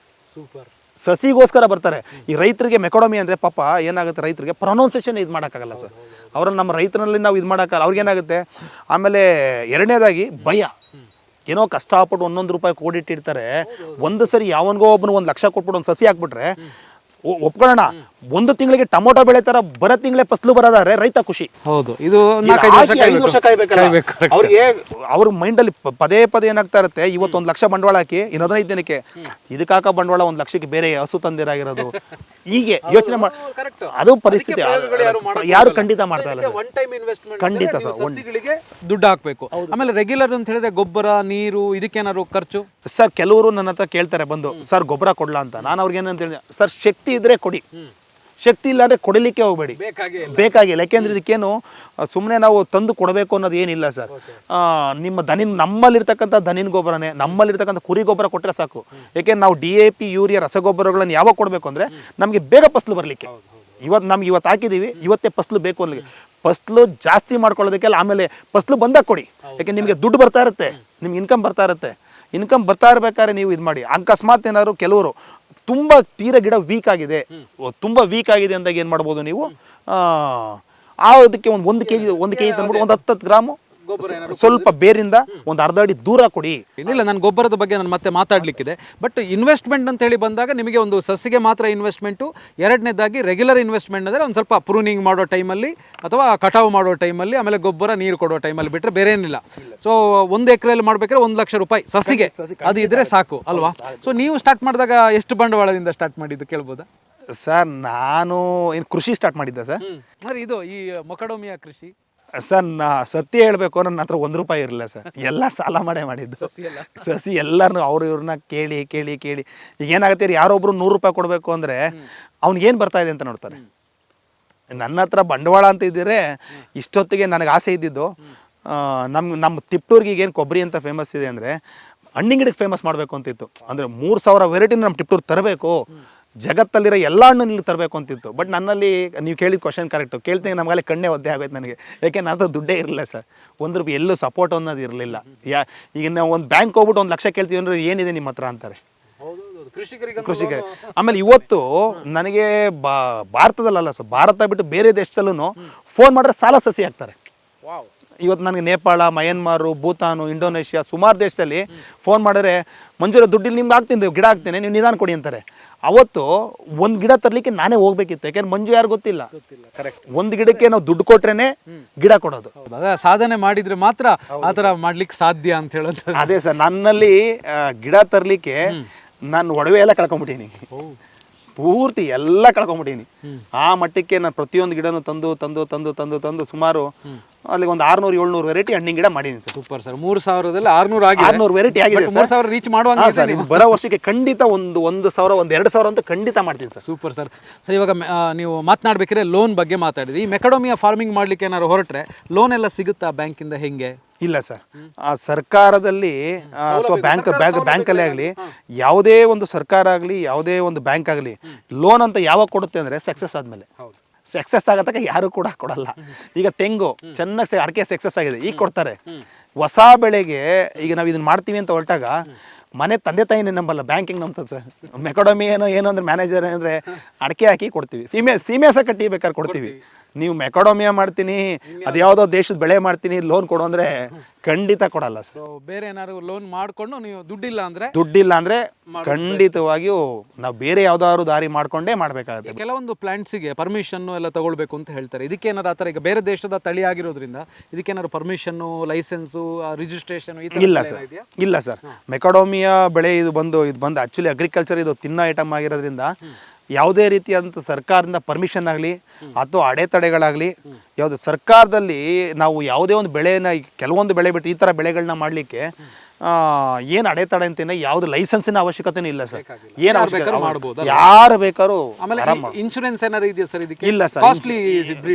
ಸಸಿಗೋಸ್ಕರ ಬರ್ತಾರೆ. ಈ ರೈತರಿಗೆ ಮೆಕಾಡಮಿ ಅಂದ್ರೆ ಪಾಪ ಏನಾಗುತ್ತೆ, ರೈತರಿಗೆ ಪ್ರೊನೌನ್ಸಿಯೇಷನ್ ಇದು ಮಾಡೋಕ್ಕಾಗಲ್ಲ ಸರ್. ಅವ್ರನ್ನ ನಮ್ಮ ರೈತರಲ್ಲಿ ನಾವು ಇದು ಮಾಡೋಕ್ಕಲ್ಲ. ಅವ್ರಿಗೇನಾಗುತ್ತೆ, ಆಮೇಲೆ ಎರಡನೇದಾಗಿ ಭಯ. ಏನೋ ಕಷ್ಟಪಟ್ಟು 1 ರೂಪಾಯಿ ಕೂಡಿಟ್ಟಿರ್ತಾರೆ, ಒಂದು ಸರಿ ಯಾವನ್ಗೋ ಒಬ್ಬನು 1 ಲಕ್ಷ ಕೊಟ್ಬಿಟ್ಟು ಒಂದು ಸಸಿ ಹಾಕ್ಬಿಟ್ರೆ ಒಪ್ಕೊಳ್ಳೋಣ, 1 ತಿಂಗಳಿಗೆ ಟೊಮೊಟೊ ಬೆಳೆತಾರ, ಬರೋ ತಿಂಗಳೇ ಫಸಲು ಬರೋದಾದ್ರೆ ರೈತ ಖುಷಿ. ಹೌದು, ಇದು 5 ವರ್ಷ ಕಾಯ್ಬೇಕಲ್ಲ ಅವ್ರಿಗೆ. ಅವ್ರ ಮೈಂಡಲ್ಲಿ ಪದೇ ಪದೇ ಏನಾಗ್ತಾ ಇರುತ್ತೆ, ಇವತ್ತು 1 ಲಕ್ಷ ಬಂಡವಾಳ ಹಾಕಿ ಇನ್ನು 15 ದಿನಕ್ಕೆ ಇದಕ್ಕಾಕ ಬಂಡವಾಳ 1 ಲಕ್ಷಕ್ಕೆ ಬೇರೆ ಹಸು ತಂದಿರಾಗಿರೋದು, ಹೀಗೆ ಯೋಚನೆ ಮಾಡಿ. ಅದು ಪರಿಸ್ಥಿತಿ ಯಾರು ಖಂಡಿತ ಮಾಡ್ತಾ ಇಲ್ಲ. ಖಂಡಿತ ಸರ್, ದುಡ್ಡು ಹಾಕ್ಬೇಕು. ಆಮೇಲೆ ರೆಗ್ಯುಲರ್ ಅಂತ ಹೇಳಿದ್ರೆ ಗೊಬ್ಬರ, ನೀರು, ಇದಕ್ಕೇನಾದ್ರು ಖರ್ಚು? ಸರ್ ಕೆಲವರು ನನ್ನ ಹತ್ರ ಕೇಳ್ತಾರೆ ಬಂದು, ಸರ್ ಗೊಬ್ಬರ ಕೊಡ್ಲಾ ಅಂತ. ನಾನು ಅವ್ರಿಗೆ ಏನಂತ ಹೇಳಿದೆ, ಸರ್ ಶಕ್ತಿ ಇದ್ರೆ ಕೊಡಿ, ಶಕ್ತಿ ಇಲ್ಲ ಅಂದ್ರೆ ಕೊಡಲಿಕ್ಕೆ ಹೋಗ್ಬೇಡಿ, ಬೇಕಾಗಿಲ್ಲ. ಯಾಕೆಂದ್ರೆ ಇದಕ್ಕೇನು ಸುಮ್ಮನೆ ನಾವು ತಂದು ಕೊಡಬೇಕು ಅನ್ನೋದು ಏನಿಲ್ಲ ಸರ್. ನಿಮ್ಮ ನಮ್ಮಲ್ಲಿರ್ತಕ್ಕಂಥ ದನಿನ ಗೊಬ್ಬರನೇ, ನಮ್ಮಲ್ಲಿರ್ತಕ್ಕಂಥ ಕುರಿ ಗೊಬ್ಬರ ಕೊಟ್ಟರೆ ಸಾಕು. ಯಾಕೆಂದ್ರೆ ನಾವು DAP, ಯೂರಿಯಾ, ರಸಗೊಬ್ಬರಗಳನ್ನು ಯಾವಾಗ ಕೊಡಬೇಕು ಅಂದ್ರೆ ನಮಗೆ ಬೇಗ ಫಸಲು ಬರಲಿಕ್ಕೆ. ಇವತ್ತು ಹಾಕಿದೀವಿ, ಇವತ್ತೇ ಫಸಲು ಬೇಕು ಅನ್ನಲಿಕ್ಕೆ, ಫಸಲು ಜಾಸ್ತಿ ಮಾಡ್ಕೊಳ್ಳೋದಕ್ಕೆಲ್ಲ ಆಮೇಲೆ ಫಸಲು ಬಂದಾಗ ಕೊಡಿ. ಯಾಕೆಂದ್ರೆ ನಿಮಗೆ ದುಡ್ಡು ಬರ್ತಾ ಇರುತ್ತೆ, ನಿಮ್ಗೆ ಇನ್ಕಮ್ ಬರ್ತಾ ಇರುತ್ತೆ. ಇನ್ಕಮ್ ಬರ್ತಾ ಇರ್ಬೇಕಾದ್ರೆ ನೀವು ಇದು ಮಾಡಿ. ಅಕಸ್ಮಾತ್ ಏನಾದ್ರು ಕೆಲವರು ತುಂಬಾ ತೀರಾ ಗಿಡ ವೀಕ್ ಆಗಿದೆ, ತುಂಬಾ ವೀಕ್ ಆಗಿದೆ ಅಂದಾಗ ಏನ್ ಮಾಡ್ಬೋದು ನೀವು, ಅದಕ್ಕೆ ಒಂದು ಕೆಜಿ ತಂದ್ಬಿಟ್ಟು ಒಂದು 10 ಗ್ರಾಮು ಸ್ವಲ್ಪ ಬೇರಿಂದ ಒಂದು ಅರ್ಧ ಅಡಿ ದೂರ ಕೊಡಿ. ಇಲ್ಲ, ನಾನು ಗೊಬ್ಬರದ ಬಗ್ಗೆ ನಾನು ಮತ್ತೆ ಮಾತಾಡ್ಲಿಕ್ಕಿದೆ. ಬಟ್ ಇನ್ವೆಸ್ಟ್ಮೆಂಟ್ ಅಂತ ಹೇಳಿ ಬಂದಾಗ ನಿಮಗೆ ಒಂದು ಸಸಿಗೆ ಮಾತ್ರ ಇನ್ವೆಸ್ಟ್ಮೆಂಟು, ಎರಡನೇದಾಗಿ ರೆಗ್ಯುಲರ್ ಇನ್ವೆಸ್ಟ್ಮೆಂಟ್ ಅಂದರೆ ಒಂದು ಸ್ವಲ್ಪ ಪ್ರೂನಿಂಗ್ ಮಾಡೋ ಟೈಮಲ್ಲಿ ಅಥವಾ ಕಟಾವು ಮಾಡೋ ಟೈಮಲ್ಲಿ, ಆಮೇಲೆ ಗೊಬ್ಬರ ನೀರು ಕೊಡೋ ಟೈಮಲ್ಲಿ ಬಿಟ್ಟರೆ ಬೇರೆ ಏನಿಲ್ಲ. ಸೊ 1 ಎಕರೆಯಲ್ಲಿ ಮಾಡ್ಬೇಕಾದ್ರೆ 1 ಲಕ್ಷ ರೂಪಾಯಿ ಸಸಿಗೆ ಅದು ಇದ್ರೆ ಸಾಕು ಅಲ್ವಾ? ಸೊ ನೀವು ಸ್ಟಾರ್ಟ್ ಮಾಡಿದಾಗ ಎಷ್ಟು ಬಂಡವಾಳದಿಂದ ಸ್ಟಾರ್ಟ್ ಮಾಡಿದ್ದು ಕೇಳ್ಬೋದಾ? ಸರ್ ನಾನು ಏನು ಕೃಷಿ ಸ್ಟಾರ್ಟ್ ಮಾಡಿದ್ದೆ ಸರ್. ಇದು ಈ ಮೊಕಡೋಮಿಯಾ ಕೃಷಿ ಸರ್, ಸತ್ಯ ಹೇಳ್ಬೇಕು, ನನ್ನ ಹತ್ರ 1 ರೂಪಾಯಿ ಇರಲಿಲ್ಲ ಸರ್. ಎಲ್ಲ ಸಾಲ ಮಾಡಿದ್ದು ಸಸಿ. ಎಲ್ಲರನ್ನು ಇವ್ರನ್ನ ಕೇಳಿ ಈಗ ಏನಾಗುತ್ತೆ, ಯಾರೊಬ್ರು 100 ರೂಪಾಯಿ ಕೊಡಬೇಕು ಅಂದರೆ ಅವ್ನಿಗೇನು ಬರ್ತಾ ಇದೆ ಅಂತ ನೋಡ್ತಾರೆ. ನನ್ನ ಹತ್ರ ಬಂಡವಾಳ ಅಂತ ಇದ್ದರೆ ಇಷ್ಟೊತ್ತಿಗೆ ನನಗೆ ಆಸೆ ಇದ್ದಿದ್ದು, ನಮ್ಮ ತಿಪ್ಟೂರ್ಗೆ ಈಗೇನು ಕೊಬ್ಬರಿ ಅಂತ ಫೇಮಸ್ ಇದೆ ಅಂದರೆ ಹಣ್ಣಿನ ಗಿಡಕ್ಕೆ ಫೇಮಸ್ ಮಾಡಬೇಕು ಅಂತಿತ್ತು. ಅಂದರೆ 3000 ವೆರೈಟಿನ ನಮ್ಮ ತಿಪ್ಟೂರ್ ತರಬೇಕು, ಜಗತ್ತಲ್ಲಿರೋ ಎಲ್ಲ ಹಣ್ಣನ್ನು ಇಲ್ಲಿ ತರಬೇಕು ಅಂತಿತ್ತು. ಬಟ್ ನನ್ನಲ್ಲಿ ನೀವು ಕೇಳಿದ ಕ್ವಶನ್ ಕರೆಕ್ಟು. ಕೇಳ್ತೀನಿ ನಮಗಲ್ಲಿ ಕಣ್ಣೇ ಒದ್ದೆ ಆಗೋಯ್ತು ನನಗೆ. ಯಾಕೆ ನನ್ನ ದುಡ್ಡೇ ಇರಲಿಲ್ಲ ಸರ್, 1 ರೂಪಾಯಿ ಎಲ್ಲೂ ಸಪೋರ್ಟ್ ಅನ್ನೋದು ಇರಲಿಲ್ಲ. ಈಗ ನಾವು ಒಂದು ಬ್ಯಾಂಕ್ ಹೋಗ್ಬಿಟ್ಟು 1 ಲಕ್ಷ ಕೇಳ್ತೀವಿ ಅಂದ್ರೆ ಏನಿದೆ ನಿಮ್ಮ ಹತ್ರ ಅಂತಾರೆ ಕೃಷಿಕರಿಗೆ. ಆಮೇಲೆ ಇವತ್ತು ನನಗೆ ಭಾರತದಲ್ಲ ಸರ್, ಭಾರತ ಬಿಟ್ಟು ಬೇರೆ ದೇಶದಲ್ಲೂ ಫೋನ್ ಮಾಡಿದ್ರೆ ಸಾಲ ಸಸಿ ಹಾಕ್ತಾರೆ. ಇವತ್ತು ನನಗೆ ನೇಪಾಳ, ಮಯನ್ಮಾರು, ಭೂತಾನು, ಇಂಡೋನೇಷ್ಯಾ ಸುಮಾರು ದೇಶದಲ್ಲಿ ಫೋನ್ ಮಾಡಿದ್ರೆ ಮಂಜೂರ ದುಡ್ಡಿಲ್ಲಿ ನಿಮ್ಗೆ ಹಾಕ್ತೀನಿ, ಗಿಡ ಹಾಕ್ತೇನೆ, ನೀವು ನಿಧಾನ ಕೊಡಿ ಅಂತಾರೆ. ಅವತ್ತು 1 ಗಿಡ ತರಲಿಕ್ಕೆ ನಾನೇ ಹೋಗ್ಬೇಕಿತ್ತು. ಯಾಕೆಂದ್ರೆ ಮಂಜು ಯಾರು ಗೊತ್ತಿಲ್ಲ. 1 ಗಿಡಕ್ಕೆ ನಾವು ದುಡ್ಡು ಕೊಟ್ರೇನೆ ಗಿಡ ಕೊಡೋದು. ಸಾಧನೆ ಮಾಡಿದ್ರೆ ಮಾತ್ರ ಆತರ ಮಾಡ್ಲಿಕ್ಕೆ ಸಾಧ್ಯ ಅಂತ ಹೇಳೋದು. ಅದೇ ಸರ್, ನನ್ನಲ್ಲಿ ಗಿಡ ತರಲಿಕ್ಕೆ ನಾನು ಒಡವೆ ಎಲ್ಲ ಕಳ್ಕೊಂಡ್ಬಿಟ್ಟೀನಿ, ಪೂರ್ತಿ ಎಲ್ಲ ಕಳ್ಕೊಂಡ್ಬಿಟ್ಟೀನಿ. ಆ ಮಟ್ಟಕ್ಕೆ ನಾನು ಪ್ರತಿಯೊಂದು ಗಿಡನೂ ತಂದು ಸುಮಾರು ಅಲ್ಲಿ ಒಂದು 600-700 ವೆರೈಟಿ ಹಣ್ಣಿನ ಗಿಡ ಮಾಡಿದ್ದೀನಿ ಸರ್. Super sir. 3,000ದಲ್ಲಿ 600 ಆಗಿದೆ. 600 ವೆರೈಟಿ ಆಗಿದೆ ಸರ್. 3,000 ರೀಚ್ ಮಾಡುವಂಗೆ ಸರ್ ಬರೋ ವರ್ಷಕ್ಕೆ ಖಂಡಿತ 1,000 2,000 ಅಂತ ಖಂಡಿತ ಮಾಡ್ತೀನಿ ಸರ್. Super sir. ಸರ್ ಇವಾಗ ನೀವು ಮಾತನಾಡ್ಬೇಕಾದ್ರೆ ಲೋನ್ ಬಗ್ಗೆ ಮಾತಾಡಿದ್ರಿ. ಈ ಮೆಕಡೋಮಿಯಾ ಫಾರ್ಮಿಂಗ್ ಮಾಡ್ಲಿಕ್ಕೆ ಏನಾದ್ರು ಹೊರಟ್ರೆ ಲೋನ್ ಎಲ್ಲ ಸಿಗುತ್ತಾ ಬ್ಯಾಂಕಿಂದ ಹೆಂಗೆ? ಇಲ್ಲ ಸರ್, ಆ ಸರ್ಕಾರದಲ್ಲಿ ಅಥವಾ ಬ್ಯಾಂಕಲ್ಲೇ ಆಗಲಿ, ಯಾವುದೇ ಒಂದು ಸರ್ಕಾರ ಆಗಲಿ ಯಾವುದೇ ಒಂದು ಬ್ಯಾಂಕ್ ಆಗಲಿ ಲೋನ್ ಅಂತ ಯಾವಾಗ ಕೊಡುತ್ತೆ ಅಂದರೆ ಸಕ್ಸಸ್ ಆದಮೇಲೆ. ಸಕ್ಸಸ್ ಆಗತ್ತಕ್ಕೆ ಯಾರು ಕೂಡ ಕೊಡಲ್ಲ. ಈಗ ತೆಂಗು ಚೆನ್ನಾಗಿ ಅಡಿಕೆ ಸಕ್ಸಸ್ ಆಗಿದೆ, ಈಗ ಕೊಡ್ತಾರೆ. ಹೊಸ ಬೆಳೆಗೆ ಈಗ ನಾವು ಇದನ್ನ ಮಾಡ್ತೀವಿ ಅಂತ ಹೊರಟಾಗ ಮನೆ ತಂದೆ ತಾಯಿನೇ ನಂಬಲ್ಲ, ಬ್ಯಾಂಕಿಂಗ್ ನಂಬ್ತದೆ ಸರ್. ಮೆಕಡೋಮಿ ಏನು ಅಂದ್ರೆ ಮ್ಯಾನೇಜರ್ ಅಂದರೆ ಅಡಿಕೆ ಹಾಕಿ ಕೊಡ್ತೀವಿ, ಸೀಮೆ ಸಹ ಕಟ್ಟಿ ಬೇಕಾದ್ರೆ ಕೊಡ್ತೀವಿ. ನೀವು ಮೆಕಡೋಮಿಯಾ ಮಾಡ್ತೀನಿ, ಅದು ಯಾವುದೋ ದೇಶದ ಬೆಳೆ ಮಾಡ್ತೀನಿ, ಲೋನ್ ಕೊಡು ಅಂದರೆ ಖಂಡಿತ ಕೊಡಲ್ಲ ಸರ್. ಬೇರೆ ಏನಾದ್ರು ಲೋನ್ ಮಾಡಿಕೊಂಡು ನೀವು ದುಡ್ಡಿಲ್ಲ ಅಂದರೆ ಖಂಡಿತವಾಗಿಯೂ ನಾವು ಬೇರೆ ಯಾವ್ದಾದ್ರು ದಾರಿ ಮಾಡ್ಕೊಂಡೇ ಮಾಡಬೇಕಾಗುತ್ತೆ. ಕೆಲವೊಂದು ಪ್ಲಾಂಟ್ಸಿಗೆ ಪರ್ಮಿಷನ್ ಎಲ್ಲ ತಗೊಳ್ಬೇಕು ಅಂತ ಹೇಳ್ತಾರೆ. ಇದಕ್ಕೇನಾದ್ರು ಆ ಥರ ಈಗ ಬೇರೆ ದೇಶದ ತಳಿ ಆಗಿರೋದ್ರಿಂದ ಇದಕ್ಕೇನಾದ್ರು ಪರ್ಮಿಷನ್ನು, ಲೈಸೆನ್ಸು, ರಿಜಿಸ್ಟ್ರೇಷನ್ ಇಲ್ಲ ಸರ್. ಮೆಕಡೋಮಿಯಾ ಬೆಳೆ ಇದು ಬಂದು ಆ್ಯಕ್ಚುಲಿ ಅಗ್ರಿಕಲ್ಚರ್ ಇದು ತಿನ್ನೋ ಐಟಮ್ ಆಗಿರೋದ್ರಿಂದ ಯಾವುದೇ ರೀತಿಯಾದಂಥ ಸರ್ಕಾರದಿಂದ ಪರ್ಮಿಷನ್ ಆಗಲಿ ಅಥವಾ ಅಡೆತಡೆಗಳಾಗಲಿ ಯಾವುದು ಸರ್ಕಾರದಲ್ಲಿ ನಾವು ಯಾವುದೇ ಒಂದು ಬೆಳೆನ ಕೆಲವೊಂದು ಬೆಳೆ ಬಿಟ್ಟು ಈ ಥರ ಬೆಳೆಗಳನ್ನ ಮಾಡಲಿಕ್ಕೆ ಏನು ಅಡೆತಡೆ ಅಂತ ಯಾವ್ದು ಲೈಸೆನ್ಸಿನ ಅವಶ್ಯಕತೆನೂ ಇಲ್ಲ ಸರ್. ಏನು ಅವಶ್ಯಕತೆ ಯಾರು ಬೇಕಾದ್ರೂ. ಇನ್ಶೂರೆನ್ಸ್ ಏನಾದ್ರು ಇದೆಯಾ ಸರ್ ಇದಕ್ಕೆ? ಇಲ್ಲ ಸರ್.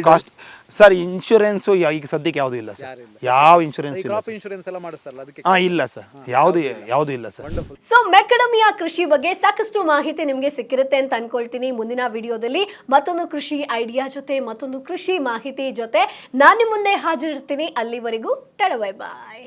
ಕಾಸ್ಟ್ ಸರ್ ಇನ್ಶೂರೆನ್ಸು ಈಗ ಸದ್ಯಕ್ಕೆ ಯಾವುದು ಇಲ್ಲ ಸರ್. ಯಾವ ಇನ್ಶೂರೆನ್ಸ್ ಇಲ್ಲ. ಇನ್ಶೂರೆನ್ಸ್ ಎಲ್ಲ ಮಾಡಿಸ್ತಾರಲ್ಲ ಅದಕ್ಕೆ? ಇಲ್ಲ ಸರ್, ಯಾವುದು ಇಲ್ಲ ಸರ್. ಸೊ ಮೆಕಡಮಿಯಾ ಕೃಷಿ ಬಗ್ಗೆ ಸಾಕಷ್ಟು ಮಾಹಿತಿ ನಿಮಗೆ ಸಿಕ್ಕಿರುತ್ತೆ ಅಂತ ಅನ್ಕೊಳ್ತೀನಿ. ಮುಂದಿನ ವಿಡಿಯೋದಲ್ಲಿ ಮತ್ತೊಂದು ಕೃಷಿ ಐಡಿಯಾ ಜೊತೆ, ಮತ್ತೊಂದು ಕೃಷಿ ಮಾಹಿತಿ ಜೊತೆ ನಾನು ನಿಮ್ಮ ಮುಂದೆ ಹಾಜರಿರ್ತೀನಿ. ಅಲ್ಲಿವರೆಗೂ ಟಡಬೈ ಬಾಯ್.